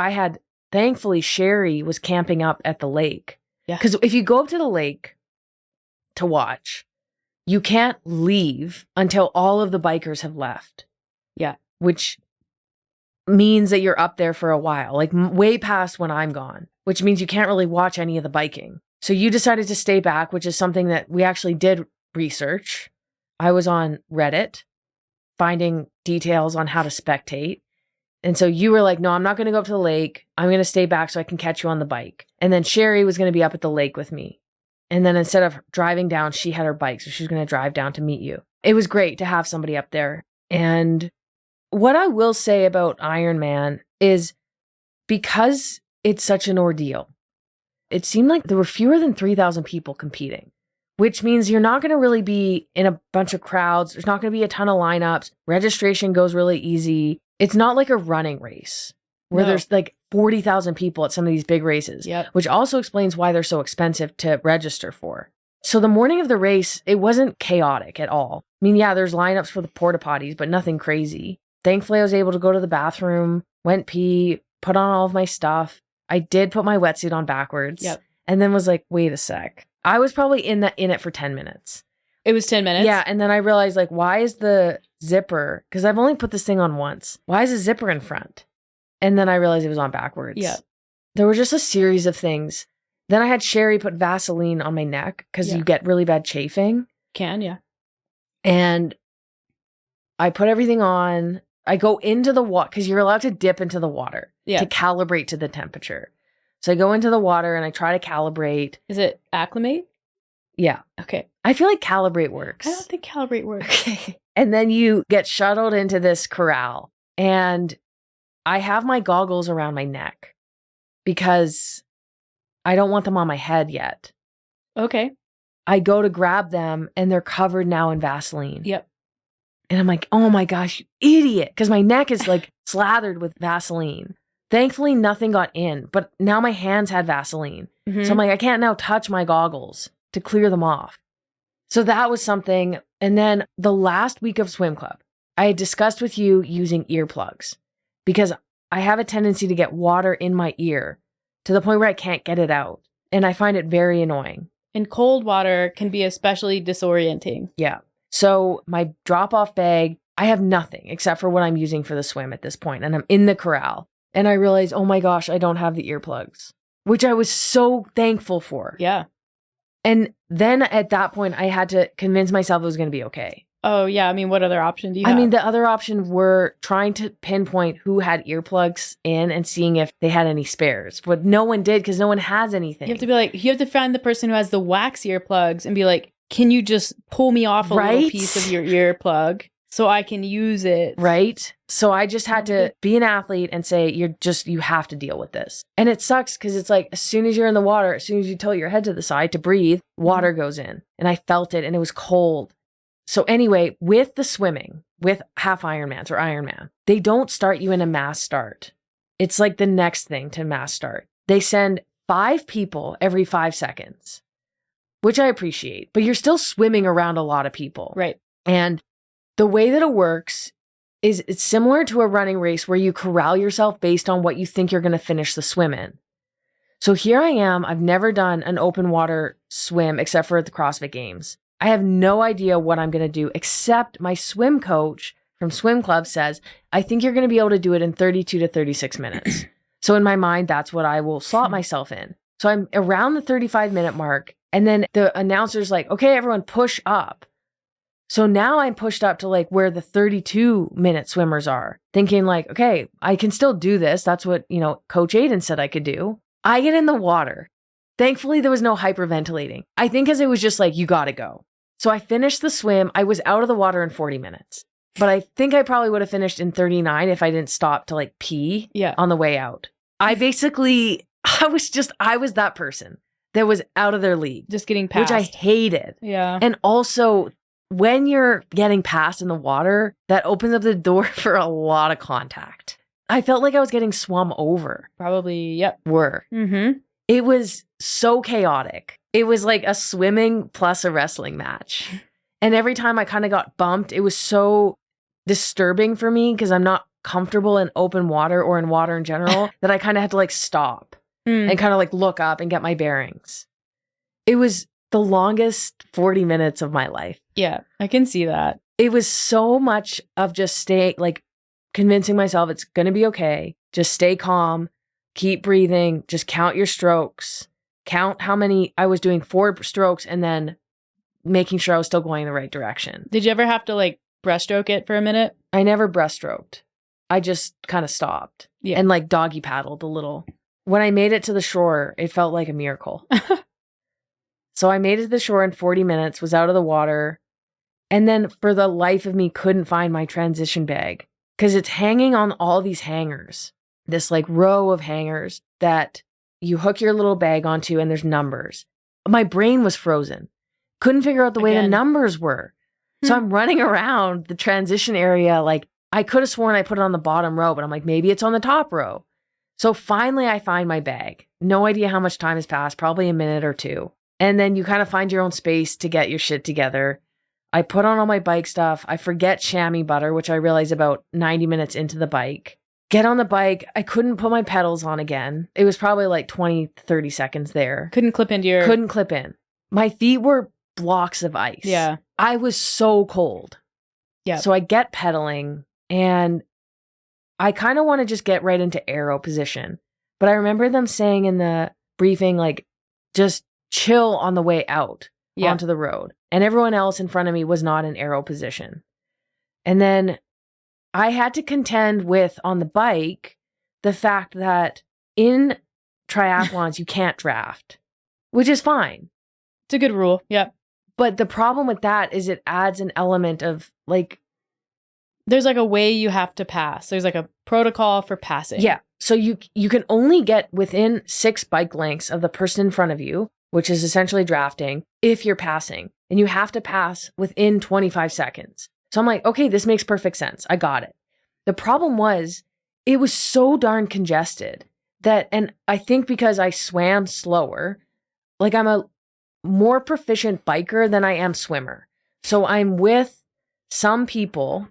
thankfully, Sherry was camping up at the lake.
Yeah.
Because if you go up to the lake to watch, you can't leave until all of the bikers have left.
Yeah.
Which means that you're up there for a while, like way past when I'm gone, which means you can't really watch any of the biking. So you decided to stay back, which is something that we actually did research. I was on Reddit finding details on how to spectate. And so you were like, no, I'm not going to go up to the lake. I'm going to stay back so I can catch you on the bike. And then Sherry was going to be up at the lake with me. And then instead of driving down, she had her bike. So she was going to drive down to meet you. It was great to have somebody up there. And what I will say about Ironman is because it's such an ordeal, it seemed like there were fewer than 3,000 people competing, which means you're not going to really be in a bunch of crowds. There's not going to be a ton of lineups. Registration goes really easy. It's not like a running race where there's like 40,000 people at some of these big races, which also explains why they're so expensive to register for. So the morning of the race, it wasn't chaotic at all. I mean, yeah, there's lineups for the porta potties, but nothing crazy. Thankfully, I was able to go to the bathroom, went pee, put on all of my stuff. I did put my wetsuit on backwards and then was like, wait a sec. I was probably in it for 10 minutes.
It was 10 minutes?
Yeah. And then I realized, like, why is the zipper, because I've only put this thing on once. Why is the zipper in front? And then I realized it was on backwards.
Yeah.
There were just a series of things. Then I had Sherry put Vaseline on my neck because you get really bad chafing.
Yeah.
And I put everything on. I go into the water because you're allowed to dip into the water to calibrate to the temperature. So I go into the water and I try to calibrate.
Is it acclimate?
Yeah.
Okay.
I feel like calibrate works.
I don't think calibrate works.
Okay. And then you get shuttled into this corral. And I have my goggles around my neck because I don't want them on my head yet.
Okay.
I go to grab them and they're covered now in Vaseline.
Yep.
And I'm like, oh my gosh, you idiot. Because my neck is like slathered with Vaseline. Thankfully, nothing got in, but now my hands had Vaseline. So I'm like, I can't now touch my goggles to clear them off. So that was something. And then the last week of swim club, I had discussed with you using earplugs because I have a tendency to get water in my ear to the point where I can't get it out. And I find it very annoying.
And cold water can be especially disorienting.
Yeah. So my drop-off bag, I have nothing except for what I'm using for the swim at this point. And I'm in the corral. And I realized, oh my gosh, I don't have the earplugs, which I was so thankful for.
Yeah.
And then at that point, I had to convince myself it was going to be okay.
Oh, yeah. I mean, what other option do you have?
I mean, the other option were trying to pinpoint who had earplugs in and seeing if they had any spares. But no one did because no one has anything.
You have to be like, you have to find the person who has the wax earplugs and be like, can you just pull me off a little piece of your earplug so I can use it?
Right. So I just had to be an athlete and say, you have to deal with this. And it sucks because it's like, as soon as you're in the water, as soon as you tilt your head to the side to breathe, water goes in. And I felt it and it was cold. So anyway, with the swimming, with half Ironmans or Ironman, they don't start you in a mass start. It's like the next thing to mass start. They send 5 people every 5 seconds, which I appreciate, but you're still swimming around a lot of people.
Right.
And the way that it works is it's similar to a running race where you corral yourself based on what you think you're going to finish the swim in. So here I am. I've never done an open water swim except for at the CrossFit Games. I have no idea what I'm going to do, except my swim coach from swim club says, I think you're going to be able to do it in 32 to 36 minutes. So in my mind, that's what I will slot myself in. So I'm around the 35-minute mark. And then the announcer's like, okay, everyone push up. So now I'm pushed up to like where the 32-minute swimmers are, thinking like, okay, I can still do this. That's what, Coach Aiden said I could do. I get in the water. Thankfully, there was no hyperventilating. I think because it was just like, you got to go. So I finished the swim. I was out of the water in 40 minutes, but I think I probably would have finished in 39 if I didn't stop to like pee on the way out. I was that person that was out of their league.
Just getting past.
Which I hated.
Yeah.
And also, when you're getting past in the water, that opens up the door for a lot of contact. I felt like I was getting swum over.
Probably, yep.
Mm-hmm. It was so chaotic. It was like a swimming plus a wrestling match. And every time I kind of got bumped, it was so disturbing for me because I'm not comfortable in open water or in water in general that I kind of had to like stop and kind of like look up and get my bearings. It was the longest 40 minutes of my life.
Yeah, I can see that.
It was so much of just staying, like convincing myself it's going to be okay. Just stay calm, keep breathing, just count your strokes, count how many. I was doing 4 strokes and then making sure I was still going in the right direction.
Did you ever have to like breaststroke it for a minute?
I never breaststroked. I just kind of stopped and like doggy paddled a little. When I made it to the shore, it felt like a miracle. So I made it to the shore in 40 minutes, was out of the water, and then for the life of me couldn't find my transition bag because it's hanging on all these hangers, this like row of hangers that you hook your little bag onto and there's numbers. My brain was frozen. Couldn't figure out the way the numbers were. So I'm running around the transition area. Like I could have sworn I put it on the bottom row, but I'm like, maybe it's on the top row. So finally I find my bag. No idea how much time has passed, probably a minute or 2. And then you kind of find your own space to get your shit together. I put on all my bike stuff. I forget chamois butter, which I realized about 90 minutes into the bike. Get on the bike. I couldn't put my pedals on again. It was probably like 20, 30 seconds there.
Couldn't clip in.
My feet were blocks of ice.
Yeah.
I was so cold.
Yeah.
So I get pedaling and I kind of want to just get right into aero position. But I remember them saying in the briefing, like, just chill on the way out onto the road. And everyone else in front of me was not in aero position. And then I had to contend with, on the bike, the fact that in triathlons, you can't draft, which is fine.
It's a good rule. Yep.
But the problem with that is it adds an element of like,
there's like a way you have to pass. There's like a protocol for passing.
Yeah. So you can only get within 6 bike lengths of the person in front of you, which is essentially drafting, if you're passing. And you have to pass within 25 seconds. So I'm like, okay, this makes perfect sense. I got it. The problem was it was so darn congested that, and I think because I swam slower, like I'm a more proficient biker than I am swimmer. So I'm with some people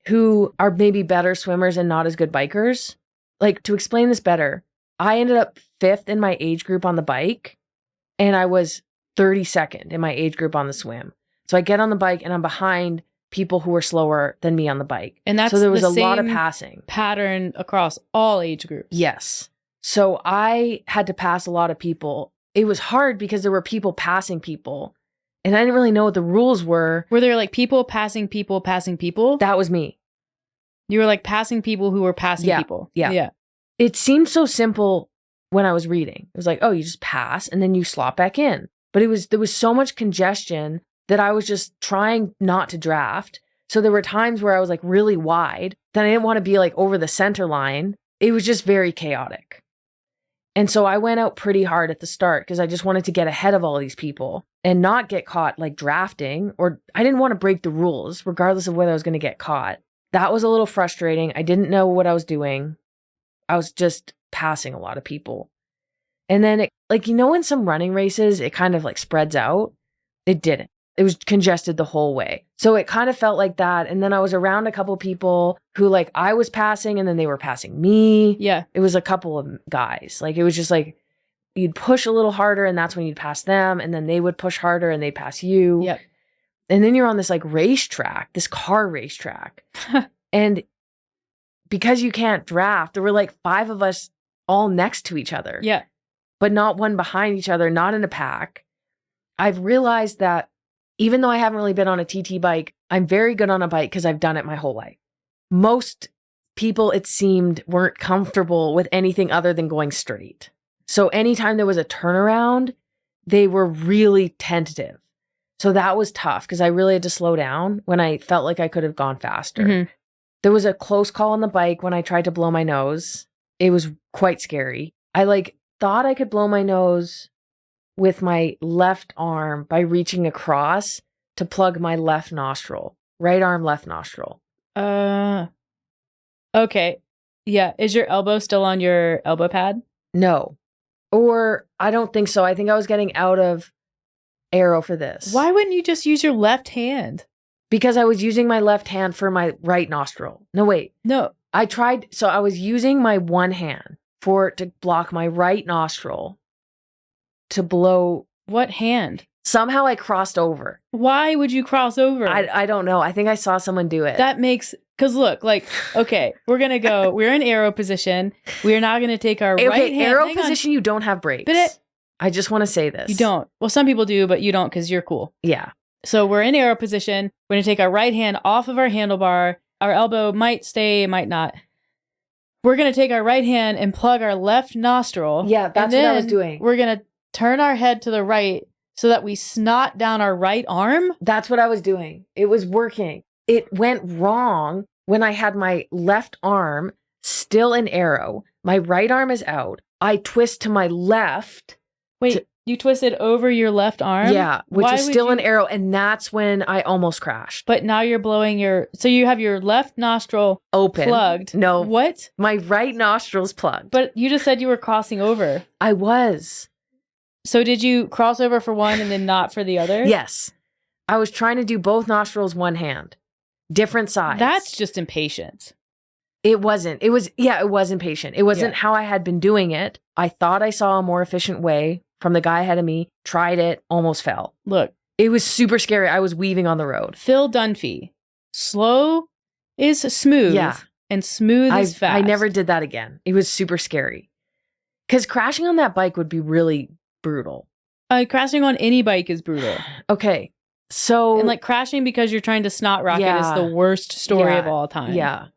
who are maybe better swimmers and not as good bikers. Like, to explain this better, I ended up 5th in my age group on the bike, and I was 32nd in my age group on the swim. So I get on the bike and I'm behind people who were slower than me on the bike.
And that's
so there was
the
a lot of
same
passing
pattern across all age groups.
Yes. So I had to pass a lot of people. It was hard because there were people passing people, and I didn't really know what the rules were.
Were there like people passing people passing people?
That was me.
You were like passing people who were passing people.
Yeah. It seemed so simple when I was reading. It was like, oh, you just pass and then you slot back in. But there was so much congestion that I was just trying not to draft. So there were times where I was like really wide. Then I didn't want to be like over the center line. It was just very chaotic. And so I went out pretty hard at the start because I just wanted to get ahead of all these people and not get caught like drafting, or I didn't want to break the rules regardless of whether I was going to get caught. That was a little frustrating. I didn't know what I was doing. I was just passing a lot of people. And then it, like, you know, in some running races, it kind of like spreads out. It didn't. It was congested the whole way. So it kind of felt like that. And then I was around a couple people who like I was passing and then they were passing me.
Yeah.
It was a couple of guys. Like, it was just like, you'd push a little harder and that's when you'd pass them. And then they would push harder and they'd pass you.
Yep.
And then you're on this like racetrack, this car racetrack. And because you can't draft, there were like 5 of us all next to each other.
Yeah.
But not one behind each other, not in a pack. I've realized that even though I haven't really been on a TT bike, I'm very good on a bike because I've done it my whole life. Most people, it seemed, weren't comfortable with anything other than going straight. So anytime there was a turnaround, they were really tentative. So that was tough because I really had to slow down when I felt like I could have gone faster.
Mm-hmm.
There was a close call on the bike when I tried to blow my nose. It was quite scary. I like thought I could blow my nose with my left arm by reaching across to plug my left nostril. Right arm, left nostril.
Okay. Yeah. Is your elbow still on your elbow pad?
No. Or I don't think so. I think I was getting out of aero for this.
Why wouldn't you just use your left hand?
Because I was using my left hand for my right nostril. No, wait.
No.
I tried. So I was using my one hand to block my right nostril to blow.
What hand?
Somehow I crossed over.
Why would you cross over?
I don't know. I think I saw someone do it.
That makes, because look, like, okay, we're going to go, we're in arrow position. We are now going to take our right hand.
Arrow position, you don't have brakes.
But
I just want to say this.
you don't. Well, some people do, but you don't because you're cool.
Yeah.
So we're in arrow position. We're going to take our right hand off of our handlebar. Our elbow might stay, might not. We're going to take our right hand and plug our left nostril.
Yeah, that's what I was doing.
We're going to turn our head to the right so that we snot down our right arm.
That's what I was doing. It was working. It went wrong when I had my left arm still in arrow. My right arm is out. I twist to my left.
Wait, you twisted over your left arm?
Yeah, which is still an arrow. And that's when I almost crashed.
But now you're blowing so you have your left nostril
open.
Plugged.
No.
What?
My right nostril's plugged.
But you just said you were crossing over.
I was.
So did you cross over for one and then not for the other?
Yes. I was trying to do both nostrils one hand. Different sides.
That's just impatient.
It wasn't. It was impatient. It wasn't how I had been doing it. I thought I saw a more efficient way from the guy ahead of me, tried it, almost fell.
Look.
It was super scary. I was weaving on the road.
Phil Dunphy. Slow is smooth.
Yeah.
And smooth is fast.
I never did that again. It was super scary. Because crashing on that bike would be really brutal.
Crashing on any bike is brutal.
Okay. So.
And like crashing because you're trying to snot rocket is the worst story of all time.
Yeah.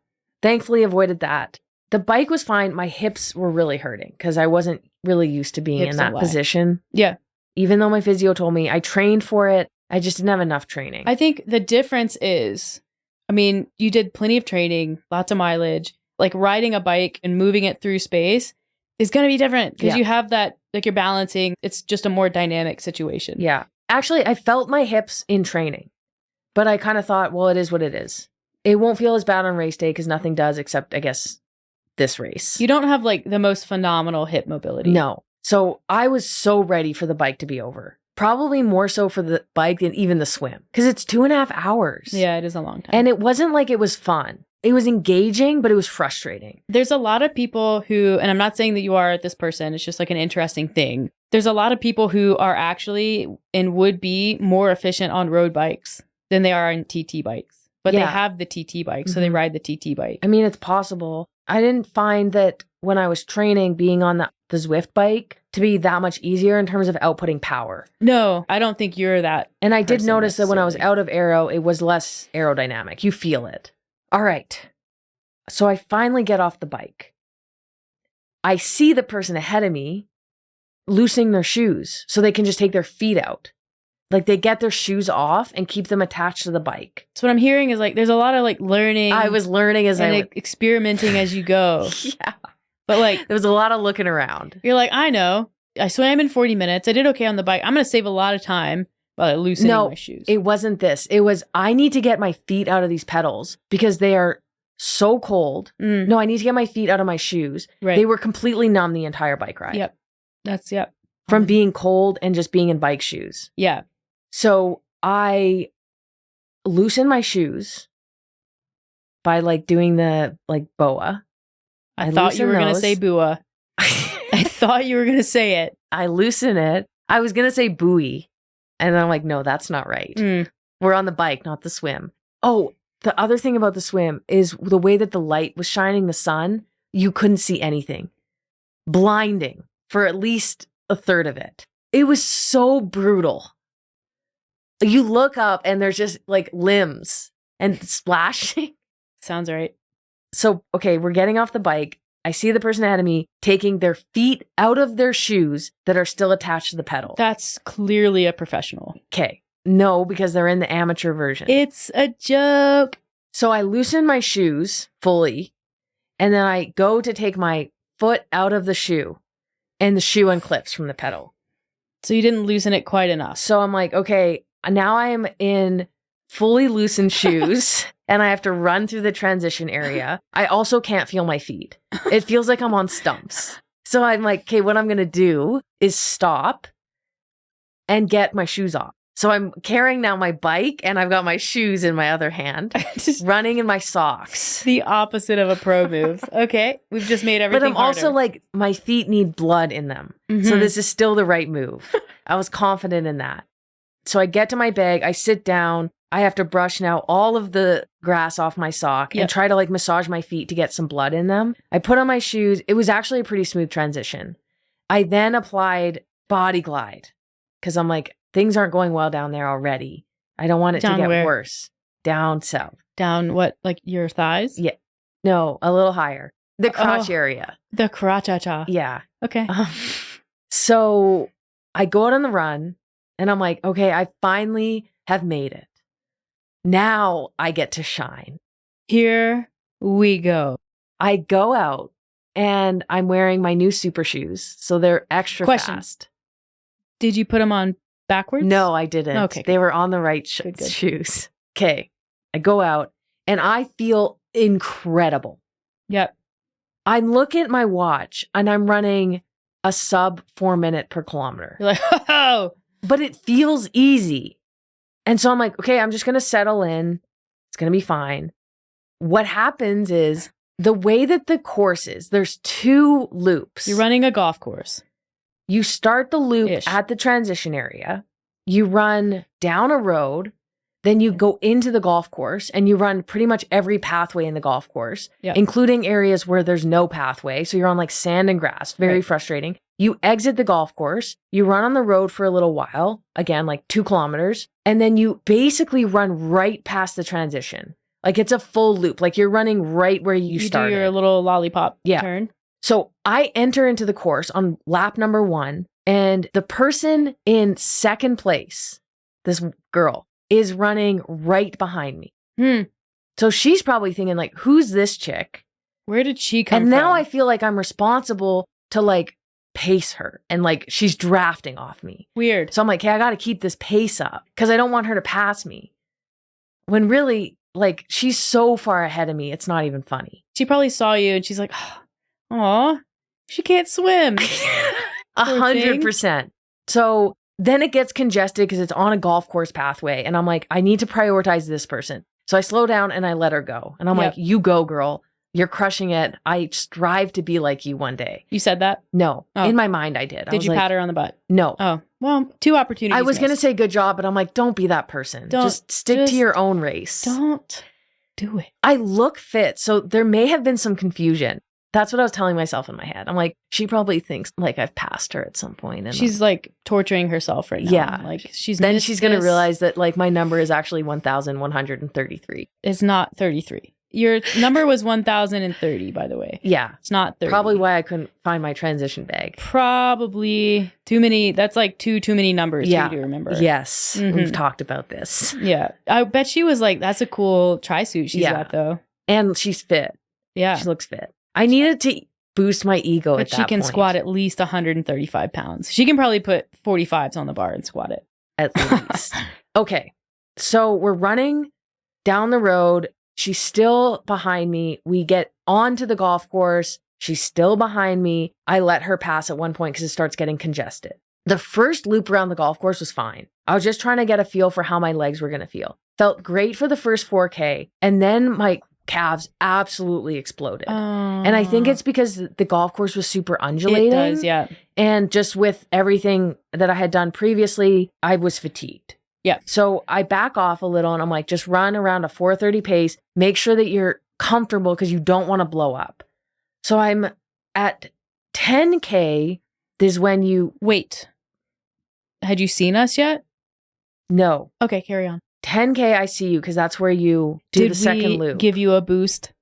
Thankfully avoided that. The bike was fine. My hips were really hurting because I wasn't really used to being in that position.
Yeah.
Even though my physio told me I trained for it, I just didn't have enough training.
I think the difference is, I mean, you did plenty of training, lots of mileage, like riding a bike and moving it through space is going to be different because you have that, like you're balancing. It's just a more dynamic situation.
Yeah. Actually, I felt my hips in training, but I kind of thought, well, it is what it is. It won't feel as bad on race day because nothing does except, I guess, this race.
You don't have like the most phenomenal hip mobility.
No. So I was so ready for the bike to be over. Probably more so for the bike than even the swim because it's 2.5 hours.
Yeah, it is a long time.
And it wasn't like it was fun. It was engaging, but it was frustrating.
There's a lot of people who, and I'm not saying that you are this person, it's just like an interesting thing. There's a lot of people who are actually and would be more efficient on road bikes than they are on TT bikes. But they have the TT bike, so they ride the TT bike.
I mean, it's possible. I didn't find that when I was training, being on the Zwift bike to be that much easier in terms of outputting power.
No, I don't think you're that.
And I did notice that when I was out of aero, it was less aerodynamic. You feel it. All right. So I finally get off the bike. I see the person ahead of me loosening their shoes so they can just take their feet out. Like they get their shoes off and keep them attached to the bike.
So what I'm hearing is like there's a lot of like learning.
I was learning as I
experimenting as you go.
Yeah.
But like
there was a lot of looking around.
You're like, I know. I swam in 40 minutes. I did okay on the bike. I'm going to save a lot of time by loosening my shoes.
It wasn't this. It was I need to get my feet out of these pedals because they are so cold. No, I need to get my feet out of my shoes.
Right.
They were completely numb the entire bike ride.
Yep.
From being cold and just being in bike shoes.
Yeah.
So I loosened my shoes by like doing the like boa.
I thought you were going to say boa. I thought you were going to say it.
I loosen it. I was going to say buoy. And then I'm like, no, that's not right. We're on the bike, not the swim. Oh, the other thing about the swim is the way that the light was shining the sun, you couldn't see anything. Blinding for at least a third of it. It was so brutal. You look up and there's just like limbs and splashing.
Sounds right.
So, okay, we're getting off the bike. I see the person ahead of me taking their feet out of their shoes that are still attached to the pedal.
That's clearly a professional.
Okay. No, because they're in the amateur version.
It's a joke.
So I loosen my shoes fully, and then I go to take my foot out of the shoe, and the shoe unclips from the pedal.
So you didn't loosen it quite enough.
So I'm like, okay, now I am in fully loosened shoes, and I have to run through the transition area. I also can't feel my feet. It feels like I'm on stumps. So I'm like, okay, what I'm going to do is stop and get my shoes off. So I'm carrying now my bike and I've got my shoes in my other hand, running in my socks.
The opposite of a pro move. Okay, we've just made everything
But I'm
harder.
also like, my feet need blood in them. So this is still the right move. I was confident in that. So I get to my bag, I sit down, I have to brush now all of the grass off my sock and try to like massage my feet to get some blood in them. I put on my shoes. It was actually a pretty smooth transition. I then applied Body Glide because I'm like, things aren't going well down there already. I don't want it to get worse. Down south.
Down what? Like your thighs?
Yeah. No, a little higher. The crotch area.
The crotch-cha-cha.
Yeah.
Okay.
So I go out on the run and I'm like, okay, I finally have made it. Now I get to shine.
Here we go.
I go out and I'm wearing my new super shoes. So they're extra fast.
Did you put them on backwards?
No, I didn't.
Okay.
They were on the right shoes. Okay. I go out and I feel incredible.
Yep.
I look at my watch and I'm running a sub 4 minute per kilometer.
You're like, oh,
but it feels easy. And so I'm like, okay, I'm just going to settle in. It's going to be fine. What happens is the way that the course is, there's 2 loops.
You're running a golf course.
You start the loop at the transition area. You run down a road. Then you go into the golf course and you run pretty much every pathway in the golf course, including areas where there's no pathway. So you're on like sand and grass. Very frustrating. You exit the golf course. You run on the road for a little while. Again, like 2 kilometers. And then you basically run right past the transition. Like it's a full loop. Like you're running right where you started.
You do your little lollipop turn.
So I enter into the course on lap number 1. And the person in second place, this girl, is running right behind me. So she's probably thinking like, who's this chick?
Where did she come from?
And now I feel like I'm responsible to like pace her and like she's drafting off me.
Weird.
So I'm like, okay, I got to keep this pace up because I don't want her to pass me. When really like she's so far ahead of me, it's not even funny.
She probably saw you and she's like, oh, she can't swim.
100%. So then it gets congested because it's on a golf course pathway. And I'm like, I need to prioritize this person. So I slow down and I let her go. And I'm like, you go, girl. You're crushing it. I strive to be like you one day.
You said that?
No. In my mind, I did.
Did you pat her on the butt?
No.
Oh, well, 2 opportunities.
I was going to say good job, but I'm like, don't be that person. Just stick to your own race.
Don't do it.
I look fit. So there may have been some confusion. That's what I was telling myself in my head. I'm like, she probably thinks like I've passed her at some point. And
she's like torturing herself right now.
Yeah.
Like
she's going to realize that like my number is actually 1,133.
It's not 33. Your number was 1,030, by the way.
Yeah.
It's not 30.
Probably why I couldn't find my transition bag.
Probably too many. That's like too many numbers for you to remember.
Yes. We've talked about this.
Yeah. I bet she was like, that's a cool tri-suit she's got though.
And she's fit.
Yeah.
She looks fit. I needed to boost my ego
but
at that
she can
point.
squat at least 135 pounds. She can probably put 45s on the bar and squat it.
At least. Okay. So we're running down the road. She's still behind me. We get onto the golf course. She's still behind me. I let her pass at one point because it starts getting congested. The first loop around the golf course was fine. I was just trying to get a feel for how my legs were going to feel. Felt great for the first 4K. And then my calves absolutely exploded. And I think it's because the golf course was super undulating.
It does, yeah.
And just with everything that I had done previously, I was fatigued.
Yeah.
So I back off a little and I'm like, just run around a 4:30 pace. Make sure that you're comfortable because you don't want to blow up. So I'm at 10K. This is when you...
Wait. Had you seen us yet?
No.
Okay, carry on.
10K, I see you because that's where you do the second loop.
Did we give you a boost?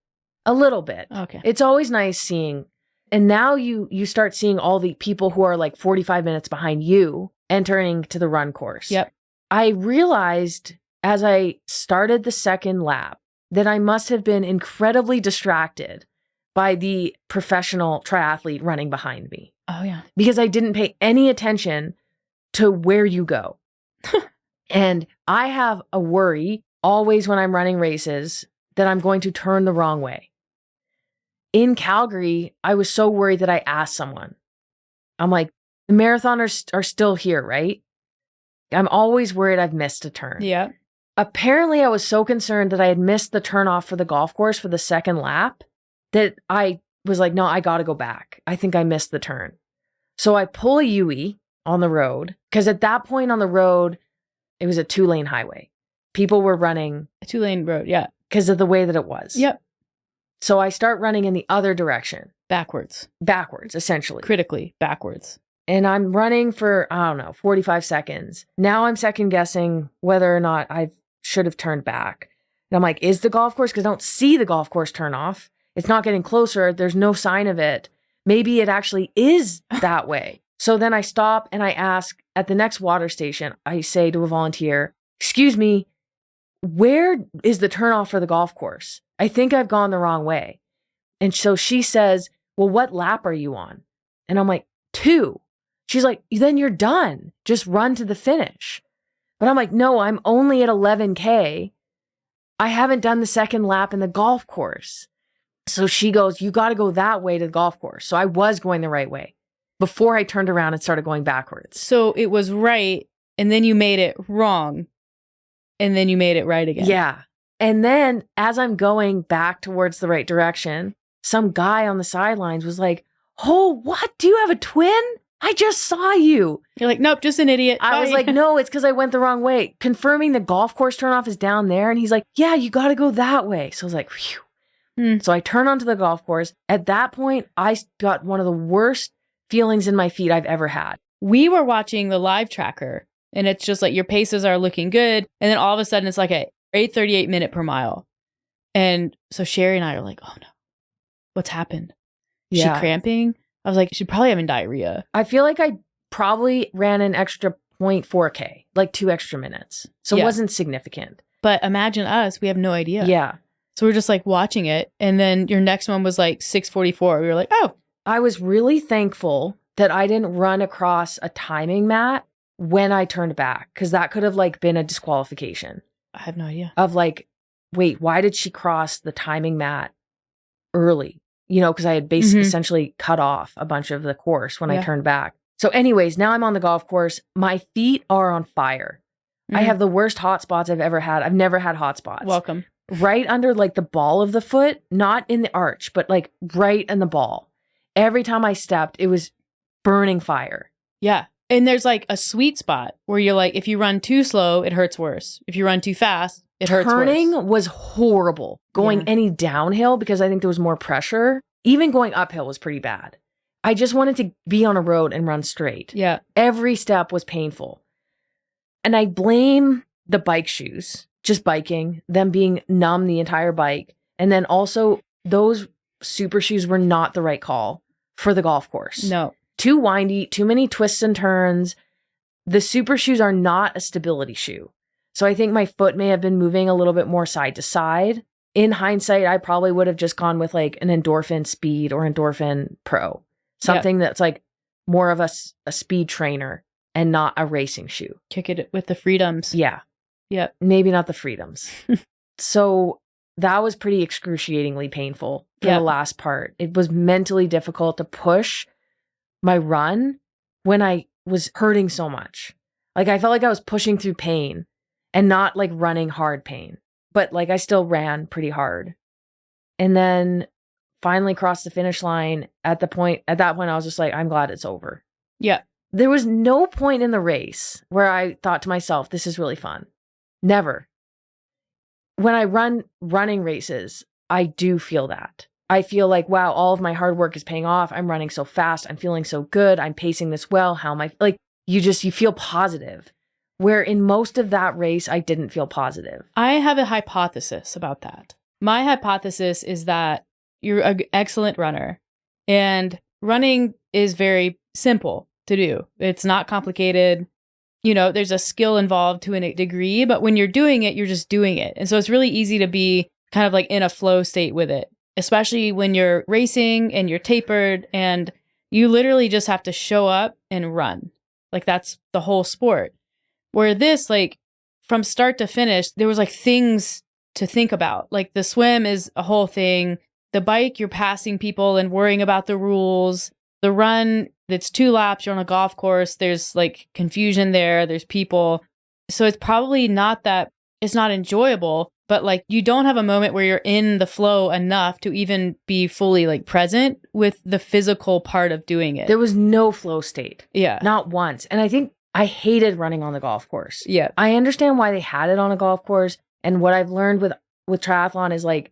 A little bit.
Okay.
It's always nice seeing. And now you start seeing all the people who are like 45 minutes behind you entering to the run course.
Yep.
I realized as I started the second lap that I must have been incredibly distracted by the professional triathlete running behind me.
Oh, yeah.
Because I didn't pay any attention to where you go. And I have a worry always when I'm running races that I'm going to turn the wrong way. In Calgary, I was so worried that I asked someone. I'm like, the marathoners are still here, right? I'm always worried I've missed a turn.
Yeah.
Apparently, I was so concerned that I had missed the turn off for the golf course for the second lap that I was like, no, I got to go back. I think I missed the turn. So I pull a Yui on the road because at that point on the road, It was a 2-lane highway. People were running
A 2-lane road. Yeah.
because of the way that it was.
Yep.
So I start running in the other direction,
Backwards.
essentially.
Critically backwards.
And I'm running for, 45 seconds. Now I'm second guessing whether or not I should have turned back. And I'm like, is the golf course? Because I don't see the golf course turn off. It's not getting closer. There's no sign of it. Maybe it actually is that way. So then I stop and I ask at the next water station, I say to a volunteer, excuse me, where is the turnoff for the golf course? I think I've gone the wrong way. And so she says, well, what lap are you on? And I'm like, 2. She's like, then you're done. Just run to the finish. But I'm like, no, I'm only at 11K. I haven't done the second lap in the golf course. So she goes, you got to go that way to the golf course. So I was going the right way before I turned around and started going backwards.
So it was right, and then you made it wrong, and then you made it right again.
Yeah. And then as I'm going back towards the right direction, some guy on the sidelines was like, oh, what? Do you have a twin? I just saw you.
You're like, nope, just an idiot.
I was
Bye.
like, no, it's because I went the wrong way. Confirming the golf course turnoff is down there. And he's like, yeah, you got to go that way. So I was like, phew. So I turn onto the golf course. At that point, I got one of the worst feelings in my feet I've ever had.
We were watching the live tracker, and it's just like your paces are looking good. And then all of a sudden, it's like a 8:38 minute per mile. And so Sherry and I are like, oh no, what's happened? Is she cramping? I was like, she's probably having diarrhea.
I feel like I probably ran an extra 0.4K, like 2 extra minutes. So it wasn't significant.
But imagine us, we have no idea.
Yeah.
So we're just like watching it. And then your next one was like 6:44. We were like, oh.
I was really thankful that I didn't run across a timing mat when I turned back, because that could have like been a disqualification.
I have no idea.
Of like, wait, why did she cross the timing mat early? You know, because I had basically essentially cut off a bunch of the course when I turned back. So anyways, now I'm on the golf course. My feet are on fire. I have the worst hot spots I've ever had. I've never had hot spots.
Welcome.
Right under like the ball of the foot, not in the arch, but like right in the ball. Every time I stepped, it was burning fire.
Yeah. And there's like a sweet spot where you're like, if you run too slow, it hurts worse. If you run too fast, it hurts worse.
Turning was horrible. Going any downhill, because I think there was more pressure. Even going uphill was pretty bad. I just wanted to be on a road and run straight.
Yeah.
Every step was painful. And I blame the bike shoes, just biking, them being numb the entire bike. And then also those super shoes were not the right call for the golf course.
No.
Too windy, too many twists and turns. The super shoes are not a stability shoe. So I think my foot may have been moving a little bit more side to side. In hindsight, I probably would have just gone with like an Endorphin Speed or Endorphin Pro. Something that's like more of a speed trainer and not a racing shoe.
Kick it with the freedoms.
Yeah.
Yep.
Maybe not the freedoms. So that was pretty excruciatingly painful for the last part. It was mentally difficult to push my run when I was hurting so much. Like I felt like I was pushing through pain and not like running hard pain. But like I still ran pretty hard. And then finally crossed the finish line at that point I was just like, I'm glad it's over.
Yeah.
There was no point in the race where I thought to myself, this is really fun. Never. When I run running races, I do feel that. I feel like, wow, all of my hard work is paying off. I'm running so fast. I'm feeling so good. I'm pacing this well. How am I? Like, you feel positive. Where in most of that race, I didn't feel positive.
I have a hypothesis about that. My hypothesis is that you're an excellent runner, and running is very simple to do. It's not complicated. You know, there's a skill involved to a degree, but when you're doing it, you're just doing it. And so it's really easy to be kind of like in a flow state with it, especially when you're racing and you're tapered and you literally just have to show up and run. Like that's the whole sport. Where this, like from start to finish, there was like things to think about. Like the swim is a whole thing. The bike, you're passing people and worrying about the rules. The run, it's 2 laps, you're on a golf course. There's like confusion there. There's people. So it's probably not that it's not enjoyable, but like you don't have a moment where you're in the flow enough to even be fully like present with the physical part of doing it.
There was no flow state.
Yeah.
Not once. And I think I hated running on the golf course.
Yeah.
I understand why they had it on a golf course. And what I've learned with triathlon is like,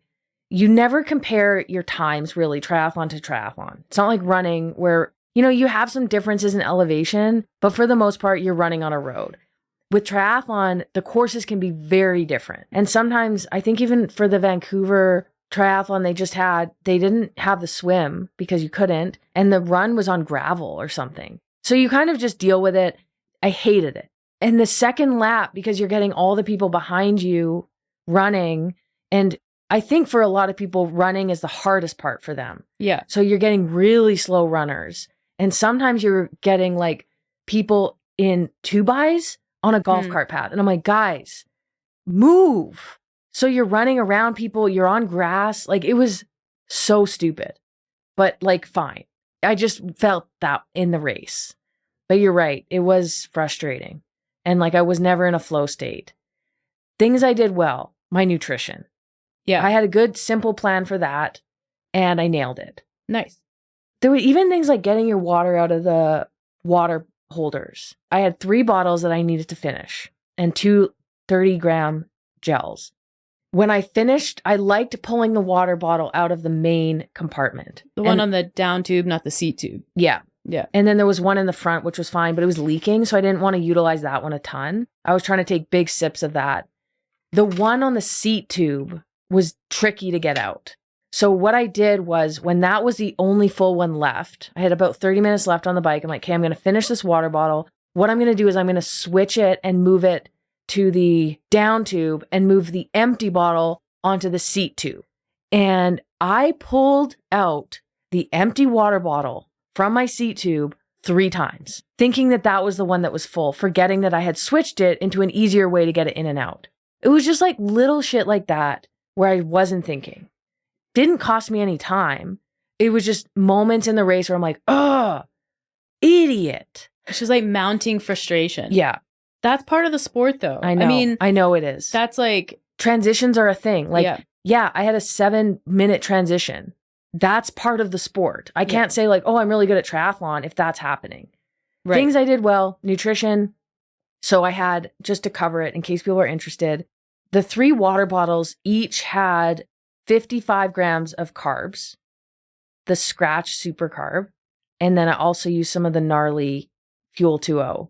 you never compare your times really triathlon to triathlon. It's not like running where, you have some differences in elevation, but for the most part, you're running on a road. With triathlon, the courses can be very different. And sometimes I think even for the Vancouver triathlon, they didn't have the swim because you couldn't. And the run was on gravel or something. So you kind of just deal with it. I hated it. And the second lap, because you're getting all the people behind you running. And I think for a lot of people, running is the hardest part for them.
Yeah.
So you're getting really slow runners. And sometimes you're getting like people in 2x on a golf cart path. And I'm like, guys, move. So you're running around people, you're on grass. Like, it was so stupid, but like, fine. I just felt that in the race. But you're right. It was frustrating. And like, I was never in a flow state. Things I did well, my nutrition.
Yeah.
I had a good, simple plan for that. And I nailed it.
Nice.
There were even things like getting your water out of the water holders. I had 3 bottles that I needed to finish and 2 30-gram gels. When I finished, I liked pulling the water bottle out of the main compartment.
The one on the down tube, not the seat tube.
Yeah.
Yeah.
And then there was one in the front, which was fine, but it was leaking. So I didn't want to utilize that one a ton. I was trying to take big sips of that. The one on the seat tube was tricky to get out. So what I did was, when that was the only full one left, I had about 30 minutes left on the bike. I'm like, okay, I'm going to finish this water bottle. What I'm going to do is I'm going to switch it and move it to the down tube and move the empty bottle onto the seat tube. And I pulled out the empty water bottle from my seat tube 3 times, thinking that that was the one that was full, forgetting that I had switched it into an easier way to get it in and out. It was just like little shit like that where I wasn't thinking. Didn't cost me any time. It was just moments in the race where I'm like, oh, idiot.
It's just like mounting frustration.
Yeah.
That's part of the sport, though.
I know.
I mean,
I know it is.
that's like,
Transitions are a thing. Like,
Yeah.
yeah, I had a 7-minute transition. That's part of the sport. I can't say like, oh, I'm really good at triathlon if that's happening.
right.
Things I did well, nutrition. So I had, just to cover it in case people are interested, the 3 water bottles each had 55 grams of carbs, the Scratch Super Carb, and then I also used some of the gnarly Fuel 2.0.